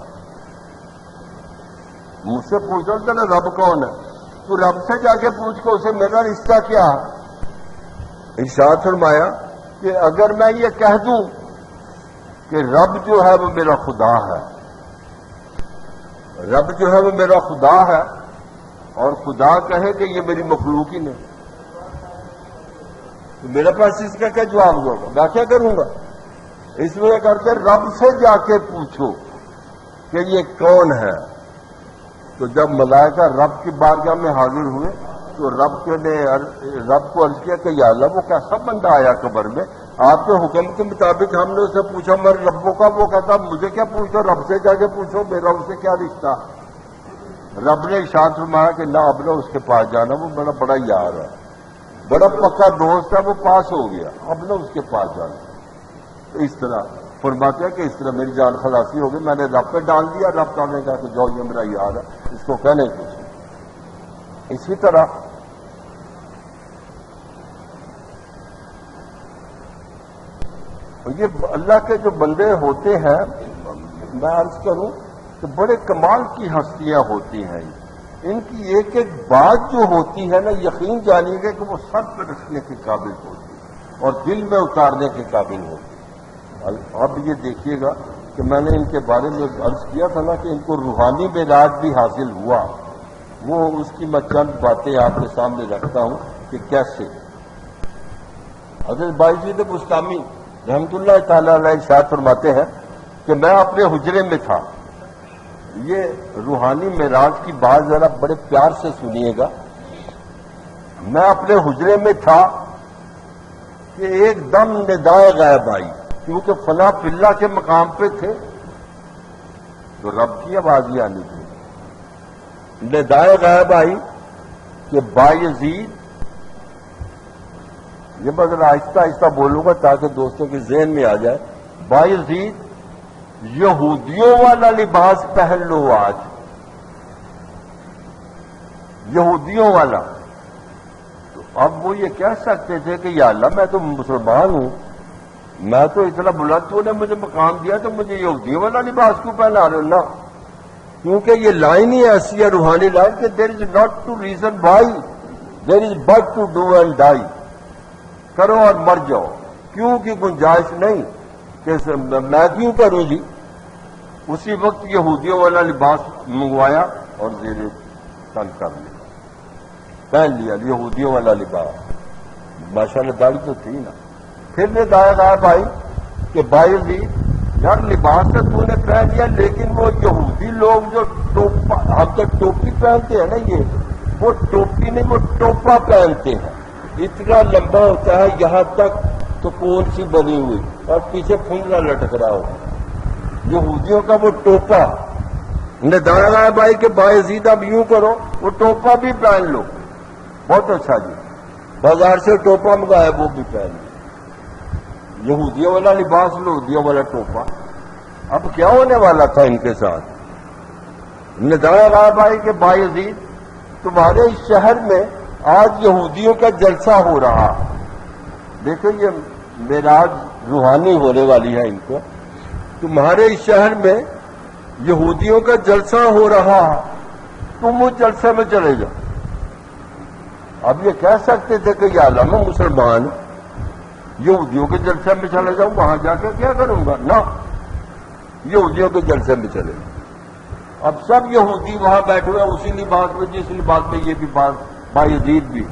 مجھ سے پوچھو نا رب کون ہے، تو رب سے جا کے پوچھ کے اسے میرا رشتہ کیا ہے؟ ارشاد فرمایا کہ اگر میں یہ کہہ دوں کہ رب جو ہے وہ میرا خدا ہے، رب جو ہے وہ میرا خدا ہے، اور خدا کہے کہ یہ میری مخلوق ہی نہیں، تو میرے پاس اس کا کیا جواب ہوگا؟ میں کیا کروں گا؟ اس لیے کر کے رب سے جا کے پوچھو کہ یہ کون ہے۔ تو جب ملائکہ رب کی بارگاہ میں حاضر ہوئے تو رب کو عرض کیا کہ یا اللہ وہ کیسا بندہ آیا قبر میں، آپ کے حکم کے مطابق ہم نے اسے پوچھا میرے ربوں کا، وہ کہتا مجھے کیا پوچھو، رب سے جا کے پوچھو میرا اسے کیا رشتہ۔ رب نے ارشاد فرمایا کہ نہ اب نہ اس کے پاس جانا، وہ میرا بڑا یار ہے، بڑا پکا دوست ہے، وہ پاس ہو گیا، اب نہ اس کے پاس جانا۔ تو اس طرح فرماتے ہیں کہ اس طرح میری جان خلاصی ہو گئی، میں نے رب پہ ڈال دیا، رب تعالیٰ نے کہا کہ جاؤ یہ میرا یار ہے، اس کو کہنے کچھ۔ اسی طرح یہ اللہ کے جو بندے ہوتے ہیں، میں عرض کروں کہ بڑے کمال کی ہستیاں ہوتی ہیں، ان کی ایک ایک بات جو ہوتی ہے نا، یقین جانیے گا کہ وہ سر پہ رکھنے کے قابل ہوتی ہے اور دل میں اتارنے کے قابل ہوتی ہے۔ اب یہ دیکھیے گا کہ میں نے ان کے بارے میں عرض کیا تھا نا کہ ان کو روحانی معراج بھی حاصل ہوا، وہ اس کی میں چند باتیں آپ کے سامنے رکھتا ہوں کہ کیسے۔ حضرت بایزید بسطامی رحمت اللہ تعالی علیہ ارشاد فرماتے ہیں کہ میں اپنے حجرے میں تھا، یہ روحانی معراج کی بات ذرا بڑے پیار سے سنیے گا۔ میں اپنے حجرے میں تھا کہ ایک دم ندائے غیب آئی، کیونکہ فنا فی اللہ کے مقام پہ تھے تو رب کی آواز ہی آنی تھی۔ ندائے غیب آئی کہ بایزید، یہ میں ذرا آہستہ آہستہ بولوں گا تاکہ دوستوں کے ذہن میں آ جائے، بایزید یہودیوں والا لباس پہن لو آج، یہودیوں والا۔ تو اب وہ یہ کہہ سکتے تھے کہ یا اللہ میں تو مسلمان ہوں، میں تو اتنا بلند، تو نے مجھے مقام دیا تو مجھے یہودیوں والا لباس کیوں پہنا رہے ہو؟ نا، کیونکہ یہ لائن ہی ایسی ہے روحانی لائن کہ there is not to reason why, there is but to do and die, کرو اور مر جاؤ، کیوں کی گنجائش نہیں کہ میں کیوں کروں جی۔ اسی وقت یہودیوں والا لباس منگوایا اور زیر تن کر لیا، پہن لیا یہودیوں والا لباس، ماشاءاللہ داڑھی تو تھی نا۔ پھر ندائے غیب آئی کہ بایزید یار لباس تو تو نے پہن لیا، لیکن وہ یہودی لوگ جو ٹوپا، ہم تو ٹوپی پہنتے ہیں نا، یہ وہ ٹوپی نہیں، وہ ٹوپا پہنتے ہیں، اتنا لمبا ہوتا ہے یہاں تک تو کون سی بنی ہوئی اور پیچھے پھنگا لٹک رہا ہو، یہودیوں کا وہ ٹوپا۔ نے دانا لایا بھائی کہ باعزید اب یوں کرو، وہ ٹوپا بھی پہن لو۔ بہت اچھا جی، بازار سے ٹوپا منگایا وہ بھی پہن لو، یہودیوں والا لباس، یہودیوں والا ٹوپا۔ اب کیا ہونے والا تھا ان کے ساتھ؟ نے دانا لایا بھائی کہ باعزید تمہارے اس شہر میں آج یہودیوں کا جلسہ ہو رہا، دیکھو یہ معراج روحانی ہونے والی ہے ان کو، تمہارے اس شہر میں یہودیوں کا جلسہ ہو رہا، تم اس جلسے میں چلے جاؤ۔ اب یہ کہہ سکتے تھے کہ یا اللہ میں مسلمان یہودیوں کے جلسے میں چلے جاؤں، وہاں جا کے کیا کروں گا؟ نہ، یہودیوں کے جلسے میں چلے جاؤ۔ اب سب یہودی وہاں بیٹھے ہوئے اسی لباس میں، جس لباس میں یہ بھی باعزید بھی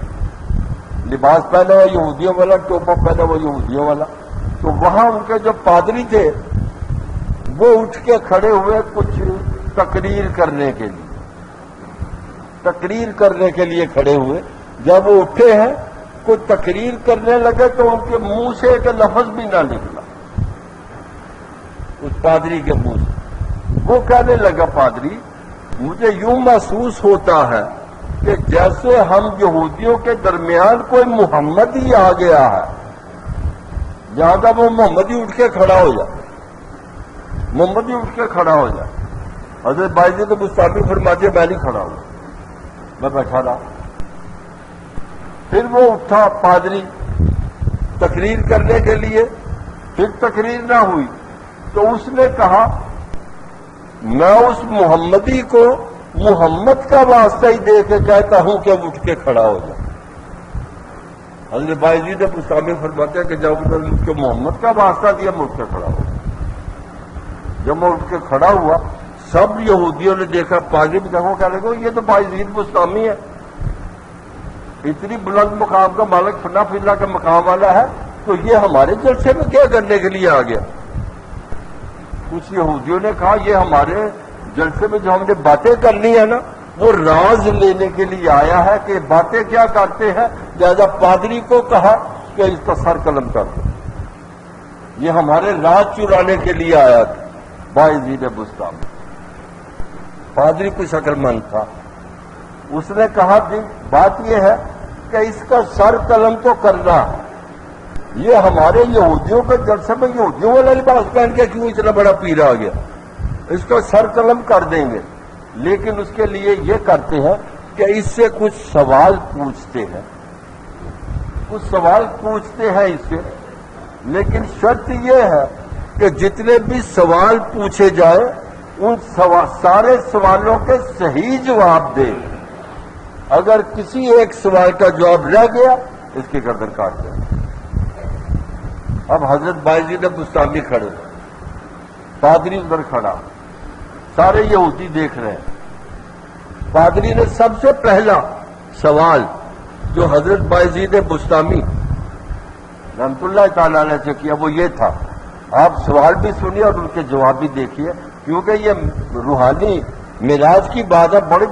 لباس پہنا ہوا یہودیوں والا، ٹوپا پہنا ہوا یہودیوں والا۔ تو وہاں ان کے جو پادری تھے وہ اٹھ کے کھڑے ہوئے کچھ تقریر کرنے کے لیے کھڑے ہوئے۔ جب وہ اٹھے ہیں کوئی تقریر کرنے لگے تو ان کے منہ سے ایک لفظ بھی نہ نکلا، اس پادری کے منہ سے۔ وہ کہنے لگا پادری مجھے یوں محسوس ہوتا ہے کہ جیسے ہم یہودیوں کے درمیان کوئی محمد ہی آ گیا ہے، جہاں تک وہ محمد ہی اٹھ کے کھڑا ہو جائے، محمد ہی اٹھ کے کھڑا ہو جائے۔ حضرت باعزید بستامی فرماتے میں نہیں کھڑا ہوں، میں بیٹھا رہا۔ پھر وہ اٹھا پادری تقریر کرنے کے لیے، پھر تقریر نہ ہوئی تو اس نے کہا میں اس محمدی کو محمد کا واسطہ ہی دے کے کہتا ہوں کہ وہ اٹھ کے کھڑا ہو جائے۔ حضرت باعزید بستامی فرماتے ہیں کہ جب میں نے اس کو محمد کا واسطہ دیا میں اٹھ کے کھڑا ہو گیا۔ جب میں اٹھ کے کھڑا ہوا سب یہودیوں نے دیکھا، پادری بھی دیکھو، کہنے لگے یہ تو باعزید بستامی ہے، اتنی بلند مقام کا مالک، فنا فلا کا مقام والا ہے، تو یہ ہمارے جلسے میں کیا کرنے کے لیے آ گیا؟ کچھ یہودیوں نے کہا یہ ہمارے جلسے میں جو ہم نے باتیں کرنی ہے نا وہ راز لینے کے لیے آیا ہے کہ باتیں کیا کرتے ہیں، لہذا پادری کو کہا کہ اس کا سر قلم کر دو، یہ ہمارے راز چرانے کے لیے آیا تھا۔ باعزید بستامی پادری کچھ عقل مند تھا، اس نے کہا جی بات یہ ہے کہ اس کا سر قلم تو کرنا ہے، یہ ہمارے یہودیوں کے جلسے میں یہودیوں والا لباس پہن کے کیوں اتنا بڑا پیر آ گیا، اس کا سر قلم کر دیں گے، لیکن اس کے لیے یہ کرتے ہیں کہ اس سے کچھ سوال پوچھتے ہیں، اس سے، لیکن شرط یہ ہے کہ جتنے بھی سوال پوچھے جائے ان سارے سوالوں کے صحیح جواب دے، اگر کسی ایک سوال کا جواب رہ گیا اس کی گردن کاٹ دیں۔ اب حضرت باعزید بستامی کھڑے، پادری ادھر کھڑا، سارے یہودی دیکھ رہے ہیں۔ پادری نے سب سے پہلا سوال جو حضرت باعزید بستامی رحمت اللہ تعالی علیہ سے کیا وہ یہ تھا، آپ سوال بھی سنیے اور ان کے جواب بھی دیکھیے، کیونکہ یہ روحانی معراج کی بات ہے، بڑی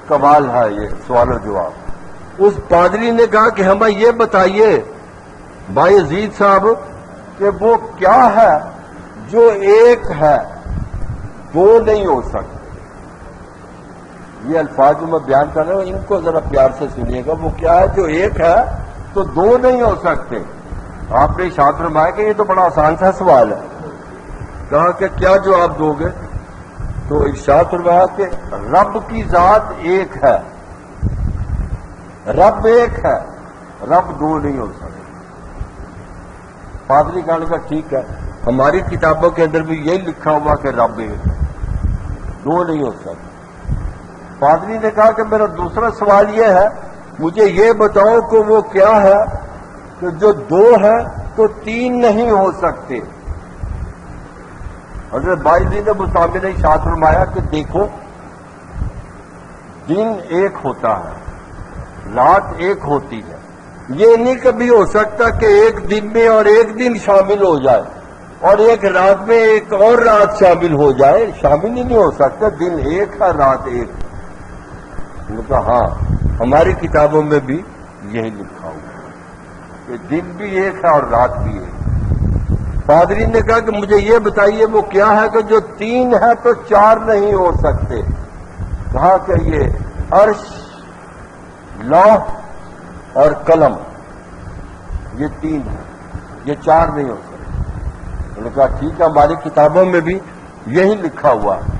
کمال ہے یہ سوال و جواب۔ اس پادری نے کہا کہ ہمیں یہ بتائیے باعزید صاحب کہ وہ کیا ہے جو ایک ہے دو نہیں ہو سکتے۔ یہ الفاظ جو میں بیان کر رہا ہوں ان کو ذرا پیار سے سنیے گا، وہ کیا ہے جو ایک ہے تو دو نہیں ہو سکتے۔ آپ نے ارشاد فرمایا کہ یہ تو بڑا آسان سا سوال ہے، کہا کہ کیا جواب دو گے؟ تو ارشاد فرمایا کہ رب کی ذات ایک ہے، رب ایک ہے، رب دو نہیں ہو سکتے۔ پادری کہنے کا ٹھیک ہے، ہماری کتابوں کے اندر بھی یہی لکھا ہوا کہ رب ایک ہے، دو نہیں ہو سکتے۔ پادری نے کہا کہ میرا دوسرا سوال یہ ہے، مجھے یہ بتاؤ کہ وہ کیا ہے کہ جو دو ہے تو تین نہیں ہو سکتے۔ حضرت باعزید بستامی نے ارشاد فرمایا کہ دیکھو دن ایک ہوتا ہے، رات ایک ہوتی ہے، یہ نہیں کبھی ہو سکتا کہ ایک دن میں اور ایک دن شامل ہو جائے، اور ایک رات میں ایک اور رات شامل ہو جائے، شامل ہی نہیں ہو سکتا، دن ایک ہے رات ایک۔ انہوں نے کہا ہاں ہماری کتابوں میں بھی یہی لکھا ہوا ہے کہ دن بھی ایک ہے اور رات بھی ایک۔ پادری نے کہا کہ مجھے یہ بتائیے وہ کیا ہے کہ جو تین ہے تو چار نہیں ہو سکتے؟ کہا کہ یہ عرش، لوح اور قلم، یہ تین ہے، یہ چار نہیں ہو سکتے۔ انہوں نے کہا ٹھیک ہے ہماری کتابوں میں بھی یہی لکھا ہوا ہے۔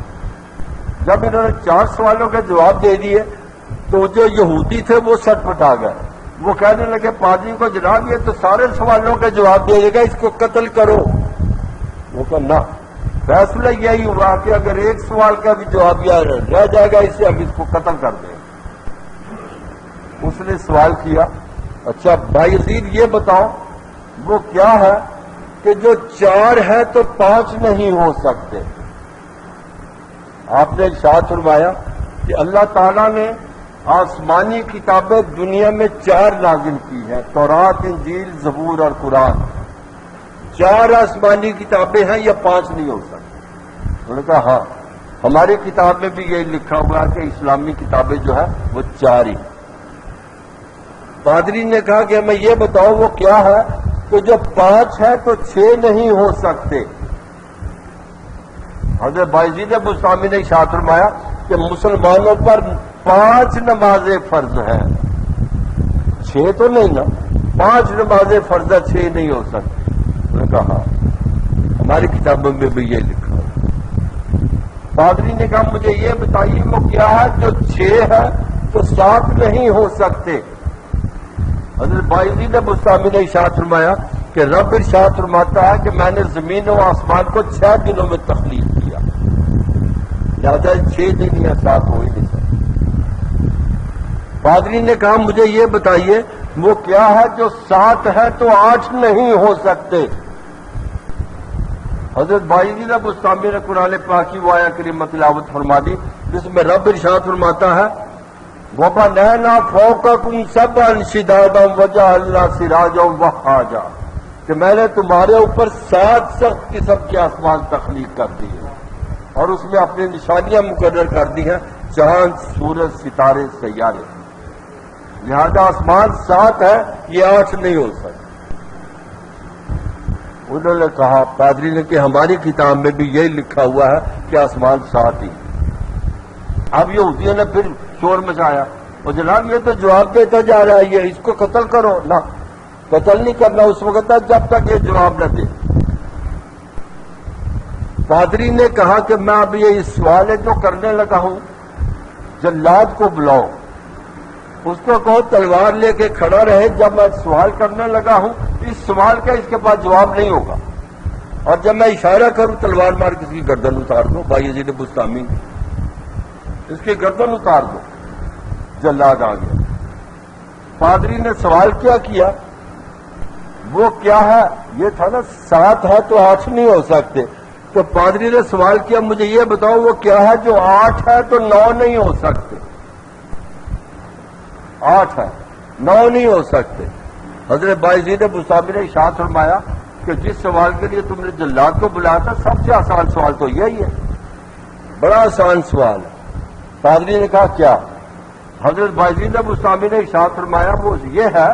جب انہوں نے 4 سوالوں کے جواب دے دیے تو جو یہودی تھے وہ سٹ پٹا گئے، وہ کہنے لگے پادری کو جناب یہ تو سارے سوالوں کے جواب دے دے گا، اس کو قتل کرو۔ وہ کہا نہ، فیصلہ یہی ہوا کہ اگر ایک سوال کا بھی جواب یا رہ جائے گا اس سے ہم اس کو قتل کر دیں۔ اس نے سوال کیا اچھا بھائی یزید یہ بتاؤ وہ کیا ہے کہ جو 4 ہے تو 5 نہیں ہو سکتے؟ آپ نے ارشاد فرمایا کہ اللہ تعالیٰ نے آسمانی کتابیں دنیا میں 4 نازل کی ہیں، تورات، انجیل، زبور اور قرآن۔ 4 آسمانی کتابیں ہیں، یا 5 نہیں ہو سکتی؟ انہوں نے کہا ہاں ہماری کتاب میں بھی یہی لکھا ہوا ہے کہ اسلامی کتابیں جو ہے وہ 4 ہی۔ پادری نے کہا کہ ہمیں یہ بتاؤ وہ کیا ہے کہ جو 5 ہے تو 6 نہیں ہو سکتے؟ حضرت بایزید بسطامی نے ارشاد فرمایا کہ مسلمانوں پر 5 نمازیں فرض ہیں، 6 تو نہیں نا، 5 نمازیں فرض ہے، 6 نہیں ہو سکتی۔ انہوں نے کہا ہاں ہماری کتابوں میں بھی یہ لکھا ہے۔ پادری نے کہا مجھے یہ بتائیے وہ کیا ہے جو 6 ہے تو 7 نہیں ہو سکتے؟ حضرت بایزید بسطامی نے ارشاد فرمایا کہ رب ارشاد فرماتا ہے کہ میں نے زمین و آسمان کو 6 دنوں میں تخلیق کیا، لہذا 6 دن یا 7 ہو ہی نہیں سکتے۔ پادری نے کہا مجھے یہ بتائیے وہ کیا ہے جو 7 ہے تو 8 نہیں ہو سکتے؟ حضرت بایزید بسطامی نے قرآن پاک کی وہ آیت کریمہ تلاوت فرما دی جس میں رب ارشاد فرماتا ہے وَبَنَيْنَا فَوْقَكُمْ سَبْعًا شِدَادًا وَجَعَلْنَا سِرَاجًا وَهَّاجًا، کہ میں نے تمہارے اوپر 7 سخت قسم کے آسمان تخلیق کر دیے اور اس میں اپنی نشانیاں مقرر کر دی ہیں، چاند، سورج، ستارے، سیارے۔ لہذا آسمان 7 ہے، یہ 8 نہیں ہو سکتے۔ انہوں نے کہا پادری نے کہ ہماری کتاب میں بھی یہی لکھا ہوا ہے کہ آسمان 7 ہی۔ اب یہودیوں نے پھر شور مچایا اور جناب یہ تو جواب دیتا جا رہا ہے، یہ اس کو قتل کرو۔ نہ، قتل نہیں کرنا اس وقت تک جب تک یہ جواب نہ دے۔ پادری نے کہا کہ میں اب یہ سوال ہے جو کرنے لگا ہوں، جلاد کو بلاؤ، اس کو کہو تلوار لے کے کھڑا رہے، جب میں سوال کرنے لگا ہوں اس سوال کا اس کے پاس جواب نہیں ہوگا، اور جب میں اشارہ کروں تلوار مار کے اس کی گردن اتار دو۔ بایزید بسطامی اس کی گردن اتار دو۔ جلاد آ گیا۔ پادری نے سوال کیا وہ کیا ہے؟ یہ تھا نا 7 ہے تو 8 نہیں ہو سکتے، تو پادری نے سوال کیا مجھے یہ بتاؤ وہ کیا ہے جو 8 ہے تو 9 نہیں ہو سکتے؟ 8 ہے، 9 نہیں ہو سکتے۔ حضرت بایزید بسطامی نے ارشاد فرمایا کہ جس سوال کے لیے تم نے جلاد کو بلایا تھا سب سے آسان سوال تو یہی ہے، بڑا آسان سوال ہے۔ پادری نے کہا کیا؟ حضرت بایزید بسطامی نے ارشاد فرمایا وہ یہ ہے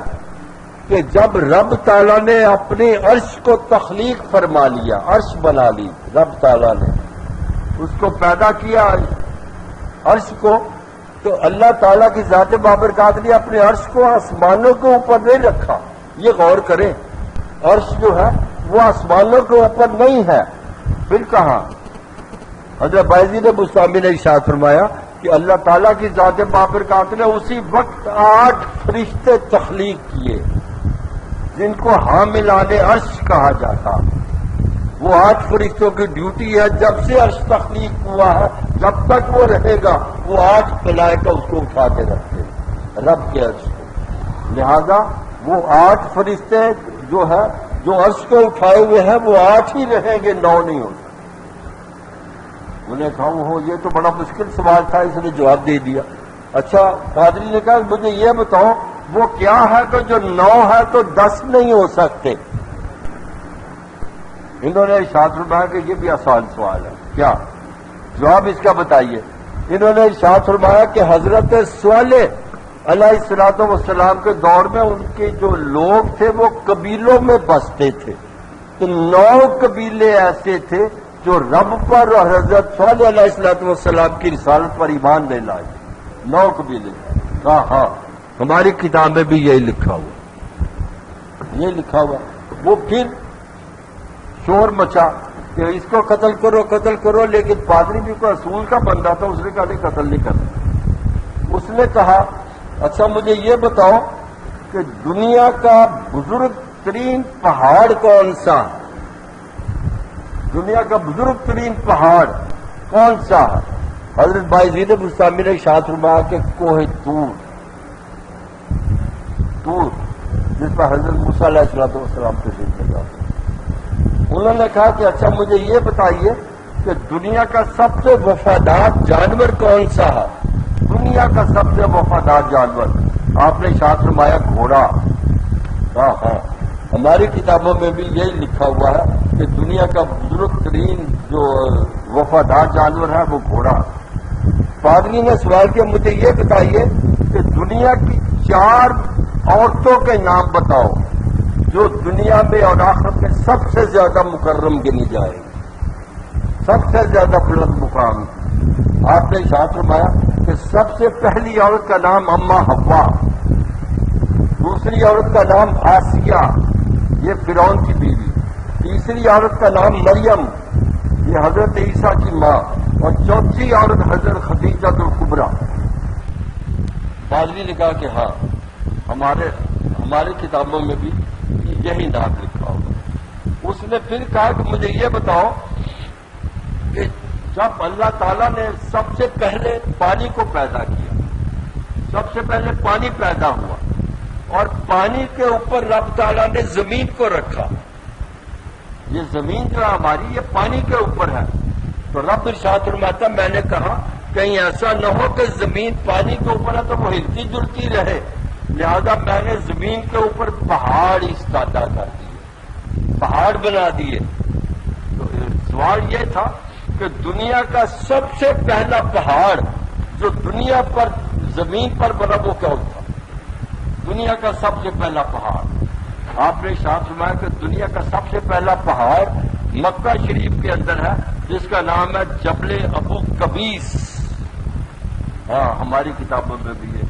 کہ جب رب تعالیٰ نے اپنے عرش کو تخلیق فرما لیا، عرش بنا لی، رب تعالیٰ نے اس کو پیدا کیا عرش کو، تو اللہ تعالیٰ کی ذات بابرکات نے اپنے عرش کو آسمانوں کے اوپر نہیں رکھا۔ یہ غور کریں، عرش جو ہے وہ آسمانوں کے اوپر نہیں ہے، پھر کہاں؟ حضرت بایزید بسطامی نے ارشاد فرمایا کہ اللہ تعالیٰ کی ذات بابرکات نے اسی وقت 8 فرشتے تخلیق کیے جن کو حاملان عرش کہا جاتا۔ وہ 8 فرشتوں کی ڈیوٹی ہے جب سے عرش تخلیق ہوا ہے جب تک وہ رہے گا، وہ 8 ملائکہ اس کو اٹھا کے رکھتے ہیں رب کے عرش کو۔ لہذا وہ 8 فرشتے جو ہے جو عرش کو اٹھائے ہوئے ہیں وہ 8 ہی رہیں گے، 9 نہیں ہو سکتے۔ انہوں نے کہا وہ یہ تو بڑا مشکل سوال تھا، اس نے جواب دے دیا۔ اچھا پادری نے کہا مجھے یہ بتاؤ وہ کیا ہے کہ جو 9 ہے تو 10 نہیں ہو سکتے؟ انہوں نے ارشاد فرمایا کہ یہ بھی آسان سوال ہے، کیا جواب اس کا بتائیے؟ انہوں نے ارشاد فرمایا کہ حضرت صالح علیہ الصلوۃ والسلام کے دور میں ان کے جو لوگ تھے وہ قبیلوں میں بستے تھے، تو 9 قبیلے ایسے تھے جو رب پر اور حضرت صالح علیہ الصلوۃ والسلام کی رسالت پر ایمان نہیں لائے، 9 قبیلے۔ ہاں ہماری کتاب میں بھی یہی لکھا ہوا، یہ لکھا ہوا۔ وہ پھر شور مچا کہ اس کو قتل کرو، لیکن پادری بھی کوئی رسول کا بندہ تھا، اس نے کہا نہیں، قتل نہیں کرنا۔ اس نے کہا اچھا مجھے یہ بتاؤ کہ دنیا کا بزرگ ترین پہاڑ کون سا ہے؟ دنیا کا بزرگ ترین پہاڑ کون سا ہے؟ حضرت بایزید بستامی نے ارشاد فرمایا کہ کوہ طور، جس پر حضرت موسیٰ علیہ السلام تشریف لے جاتے۔ انہوں نے کہا کہ اچھا مجھے یہ بتائیے کہ دنیا کا سب سے وفادار جانور کون سا ہے؟ دنیا کا سب سے وفادار جانور، آپ نے ارشاد فرمایا گھوڑا۔ ہاں ہماری کتابوں میں بھی یہی لکھا ہوا ہے کہ دنیا کا بزرگ ترین جو وفادار جانور ہے وہ گھوڑا۔ پادری نے سوال کیا مجھے یہ بتائیے کہ دنیا کی 4 عورتوں کے نام بتاؤ جو دنیا میں اور آخرت میں سب سے زیادہ مکرم گنی جائے گی، سب سے زیادہ بلند مقام۔ آپ نے ارشاد فرمایا کہ سب سے پہلی عورت کا نام اماں حوا، دوسری عورت کا نام آسیہ، یہ فرعون کی بیوی، تیسری عورت کا نام مریم، یہ حضرت عیسیٰ کی ماں، اور چوتھی عورت حضرت خدیجہ الکبریٰ۔ پادری نے کہا کہ ہاں ہماری کتابوں میں بھی یہی نام لکھا ہوگا۔ اس نے پھر کہا کہ مجھے یہ بتاؤ کہ جب اللہ تعالیٰ نے سب سے پہلے پانی کو پیدا کیا، سب سے پہلے پانی پیدا ہوا، اور پانی کے اوپر رب تعالیٰ نے زمین کو رکھا، یہ زمین جو ہماری یہ پانی کے اوپر ہے، تو رب ارشاد فرماتا میں نے کہا کہیں ایسا نہ ہو کہ زمین پانی کے اوپر ہے تو وہ ہلتی جلتی رہے، لہذا میں نے زمین کے اوپر پہاڑ استادہ کر دیے، پہاڑ بنا دیے۔ تو سوال یہ تھا کہ دنیا کا سب سے پہلا پہاڑ جو دنیا پر زمین پر بنا وہ کون تھا؟ دنیا کا سب سے پہلا پہاڑ، آپ نے ارشاد فرمایا کہ دنیا کا سب سے پہلا پہاڑ مکہ شریف کے اندر ہے، جس کا نام ہے جبل ابو قبیس۔ ہاں ہماری کتابوں میں بھی ہے۔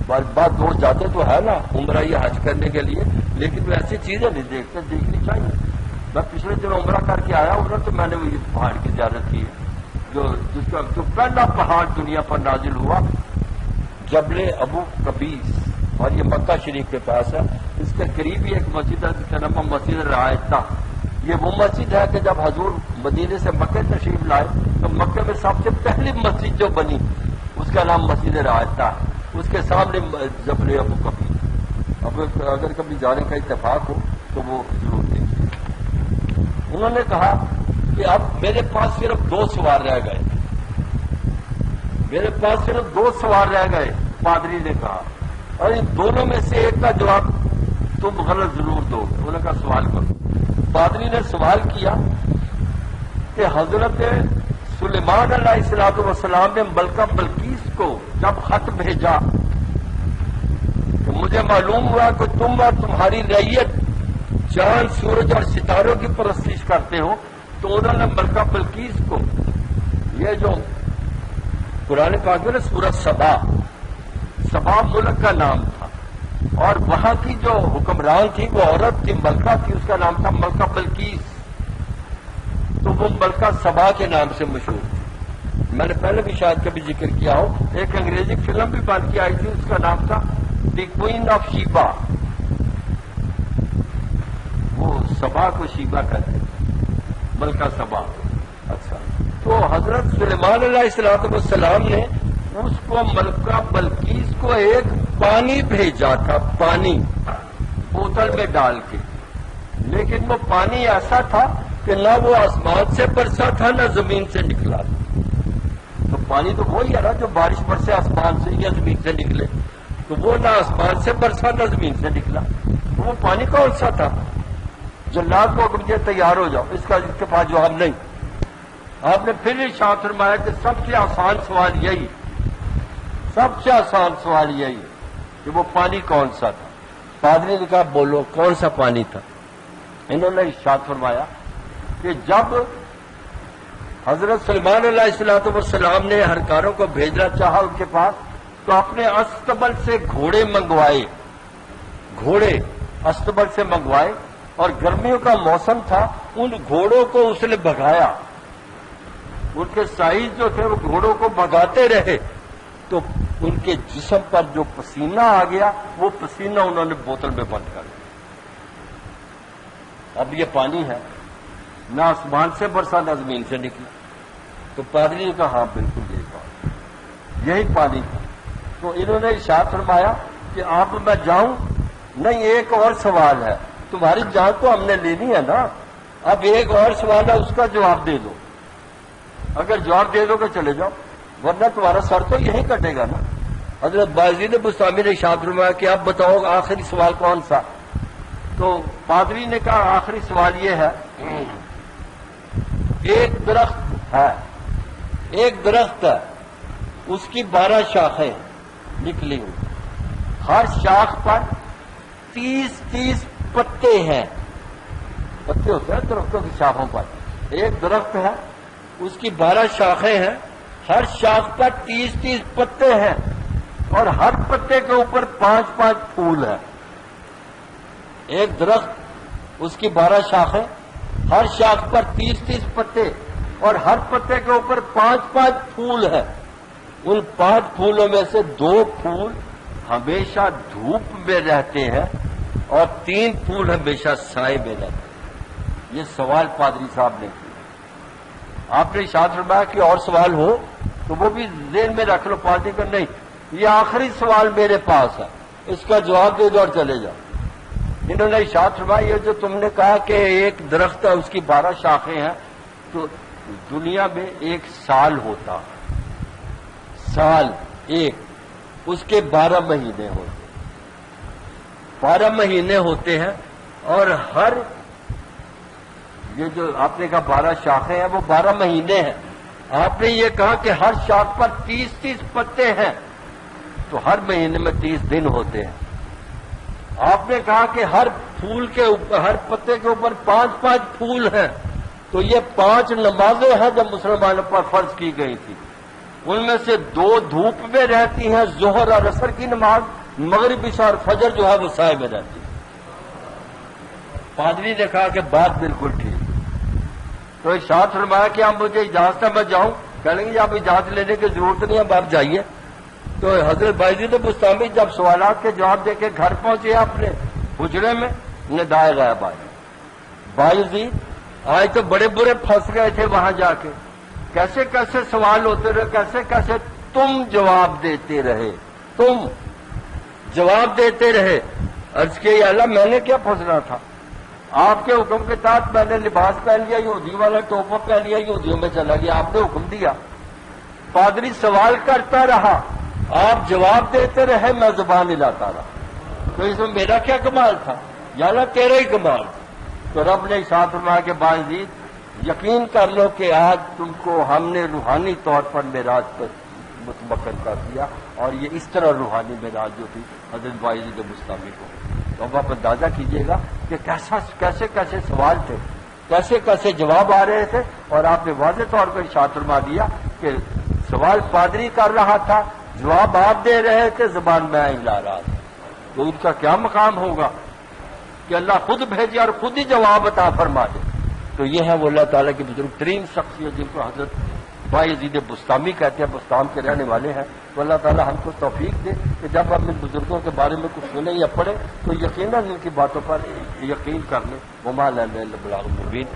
بات دور جاتے تو ہے نا عمرہ یا حج کرنے کے لیے، لیکن وہ ایسی چیزیں نہیں دیکھتے، دیکھنی چاہیے۔ میں پچھلے دن عمرہ کر کے آیا ہوں تو میں نے وہ پہاڑ کی زیارت کی ہے، جس کا جو پہلا پہاڑ دنیا پر نازل ہوا جبل ابو قبیس، اور یہ مکہ شریف کے پاس ہے۔ اس کے قریب ہی ایک مسجد ہے جس کا نام مسجد رعایتہ۔ یہ وہ مسجد ہے کہ جب حضور مدینے سے مکہ تشریف لائے تو مکہ میں سب سے پہلی مسجد جو بنی اس کا نام مسجد رعایتہ ہے، اس کے سامنے جبل ابو قبیس۔ اب اگر کبھی جانے کا اتفاق ہو تو وہ ضرور دیکھیے۔ انہوں نے کہا کہ اب میرے پاس صرف 2 سوال رہ گئے، میرے پاس صرف 2 سوال رہ گئے۔ پادری نے کہا اور ان دونوں میں سے ایک کا جواب تم غلط ضرور دو گے۔ انہوں نے کہا سوال کرو۔ پادری نے سوال کیا کہ حضرت سلیمان علیہ السلام نے ملکہ بلقیس کو جب خط بھیجا تو مجھے معلوم ہوا کہ تم اور تمہاری رعیت چاند سورج اور ستاروں کی پرستش کرتے ہو، تو انہوں نے ملکہ بلقیس کو، یہ جو قرآن پاک میں سورہ سبا ملک کا نام تھا، اور وہاں کی جو حکمران تھی وہ عورت تھی، ملکہ تھی، اس کا نام تھا ملکہ بلقیس، تو وہ ملکہ سبا کے نام سے مشہور تھی۔ میں نے پہلے بھی شاید کبھی ذکر کیا ہو، ایک انگریزی فلم بھی بن کے آئی تھی، اس کا نام تھا دی کوئین آف شیبا، وہ سبا کو شیبا کہتے ہیں، ملکہ سبا۔ اچھا، تو حضرت سلیمان علیہ السلام نے اس کو ملکہ بلقیس کو ایک پانی بھیجا تھا، پانی بوتل میں ڈال کے، لیکن وہ پانی ایسا تھا کہ نہ وہ آسمان سے برسا تھا نہ زمین سے نکلا تھا۔ تو پانی تو وہی ہے نا جو بارش برسے آسمان سے یا زمین سے نکلے، تو وہ نہ آسمان سے برسا نہ زمین سے نکلا، تو وہ پانی کون سا تھا؟ جلاد کو حکم دیا تیار ہو جاؤ، اس کا اس کے پاس جواب نہیں۔ آپ نے پھر ارشاد فرمایا کہ سب سے آسان سوال یہی، سب سے آسان سوال یہی کہ وہ پانی کون سا تھا۔ پادری نے کہا بولو کون سا پانی تھا؟ انہوں نے ارشاد فرمایا کہ جب حضرت سلیمان علیہ الصلوۃ والسلام نے ہرکاروں کو بھیجنا چاہا ان کے پاس، تو اپنے استبل سے گھوڑے منگوائے، گھوڑے استبل سے منگوائے، اور گرمیوں کا موسم تھا، ان گھوڑوں کو اس نے بھگایا، ان کے سائز جو تھے وہ گھوڑوں کو بھگاتے رہے، تو ان کے جسم پر جو پسینہ آ گیا وہ پسینہ انہوں نے بوتل میں بند کر دیا۔ اب یہ پانی ہے، نہ آسمان سے برسا نہ زمین سے نکلا۔ تو پادری نے کہا ہاں بالکل یہی پانی تھا۔ تو انہوں نے ارشاد فرمایا کہ آپ میں جاؤں؟ نہیں، ایک اور سوال ہے، تمہاری جان تو ہم نے لینی ہے نا، اب ایک اور سوال ہے، اس کا جواب دے دو، اگر جواب دے دو کہ چلے جاؤ، ورنہ تمہارا سر تو یہی کٹے گا نا۔ حضرت بایزید بستامی نے ارشاد فرمایا کہ اب بتاؤ آخری سوال کون سا؟ تو پادری نے کہا آخری سوال یہ ہے، ایک درخت ہے، ایک درخت ہے، اس کی 12 شاخیں نکلی ہوئی، ہر شاخ پر 30 پتے ہیں، پتے ہوتے ہیں درختوں کی شاخوں پر، ایک درخت ہے اس کی 12 شاخیں ہیں، ہر شاخ پر 30 پتے ہیں، اور ہر پتے کے اوپر 5 پھول ہیں۔ ایک درخت، اس کی 12 شاخیں، ہر شاخ پر 30 پتے، اور ہر پتے کے اوپر 5 پھول ہیں۔ ان 5 پھولوں میں سے 2 پھول ہمیشہ دھوپ میں رہتے ہیں اور 3 پھول ہمیشہ سائے میں رہتے ہیں۔ یہ سوال پادری صاحب نے کیا۔ آپ نے ارشاد فرمایا کہ اور سوال ہو تو وہ بھی ذہن میں رکھ لو۔ پادری کا نہیں، یہ آخری سوال میرے پاس ہے، اس کا جواب دے دو اور چلے جاؤ۔ انہوں نے ارشاد فرمایا یہ جو تم نے کہا کہ ایک درخت ہے اس کی 12 شاخیں ہیں، تو دنیا میں ایک سال ہوتا ہے، سال ایک، اس کے 12 مہینے ہوتے ہیں، 12 مہینے ہوتے ہیں، اور ہر یہ جو آپ نے کہا 12 شاخیں ہیں وہ 12 مہینے ہیں۔ آپ نے یہ کہا کہ ہر شاخ پر 30 پتے ہیں، تو ہر مہینے میں 30 دن ہوتے ہیں۔ آپ نے کہا کہ ہر پھول کے اوپر، ہر پتے کے اوپر 5 پھول ہیں، تو یہ 5 نمازیں ہیں جو مسلمانوں پر فرض کی گئی تھی، ان میں سے 2 دھوپ میں رہتی ہیں، ظہر اور عصر کی نماز، مغرب عشاء اور فجر جو ہے وہ سائے میں رہتی ہے۔ پادری نے کہا کہ بات بالکل ٹھیک۔ تو ارشاد فرمایا کہ اب مجھے اجازت ہے میں جاؤں؟ کہنے لگے آپ اجازت لینے کی ضرورت نہیں ہے، اب آپ جائیے۔ تو حضرت بایزید بستامی جب سوالات کے جواب دے کے گھر پہنچے اپنے حجرے میں، ندائے غائب آئے۔ بایزید آج تو بڑے برے پھنس گئے تھے وہاں جا کے، کیسے کیسے سوال ہوتے رہے، کیسے کیسے تم جواب دیتے رہے، تم جواب دیتے رہے۔ عرض کہ یا اللہ میں نے کیا پھنسنا تھا، آپ کے حکم کے تحت میں نے لباس پہن لیا، یہودی والا ٹوپا پہن لیا، یہودیوں میں چلا گیا، آپ نے حکم دیا۔ پادری سوال کرتا رہا، آپ جواب دیتے رہے، میں زبان ہلاتا رہا۔ تو اس میں میرا کیا کمال تھا؟ یا اللہ تیرا ہی کمال تھا۔ تو رب نے ارشاد فرمایا کہ بایزید یقین کر لو کہ آج تم کو ہم نے روحانی طور پر معراج پر متمکن کر دیا، اور یہ اس طرح روحانی معراج جو تھی حضرت بایزید بستامی کو، تو اب آپ اندازہ کیجئے گا کہ کیسے کیسے سوال تھے، کیسے کیسے جواب آ رہے تھے، اور آپ نے واضح طور پر ارشاد فرما دیا کہ سوال پادری کر رہا تھا، جواب آپ دے رہے تھے، زبان میں ہلا رہا تھا۔ تو ان کا کیا مقام ہوگا کہ اللہ خود بھیجے اور خود ہی جواب عطا فرما دے۔ تو یہ ہے وہ اللہ تعالیٰ کی بزرگ ترین شخصیت جن کو حضرت بایزید بستامی کہتے ہیں، بستام کے رہنے والے ہیں۔ تو اللہ تعالیٰ ہم کو توفیق دے کہ جب ہم ان بزرگوں کے بارے میں کچھ سنیں یا پڑھیں تو یقیناً ان کی باتوں پر یقین کر لیں۔ وما لنا الا البلاغ المبین۔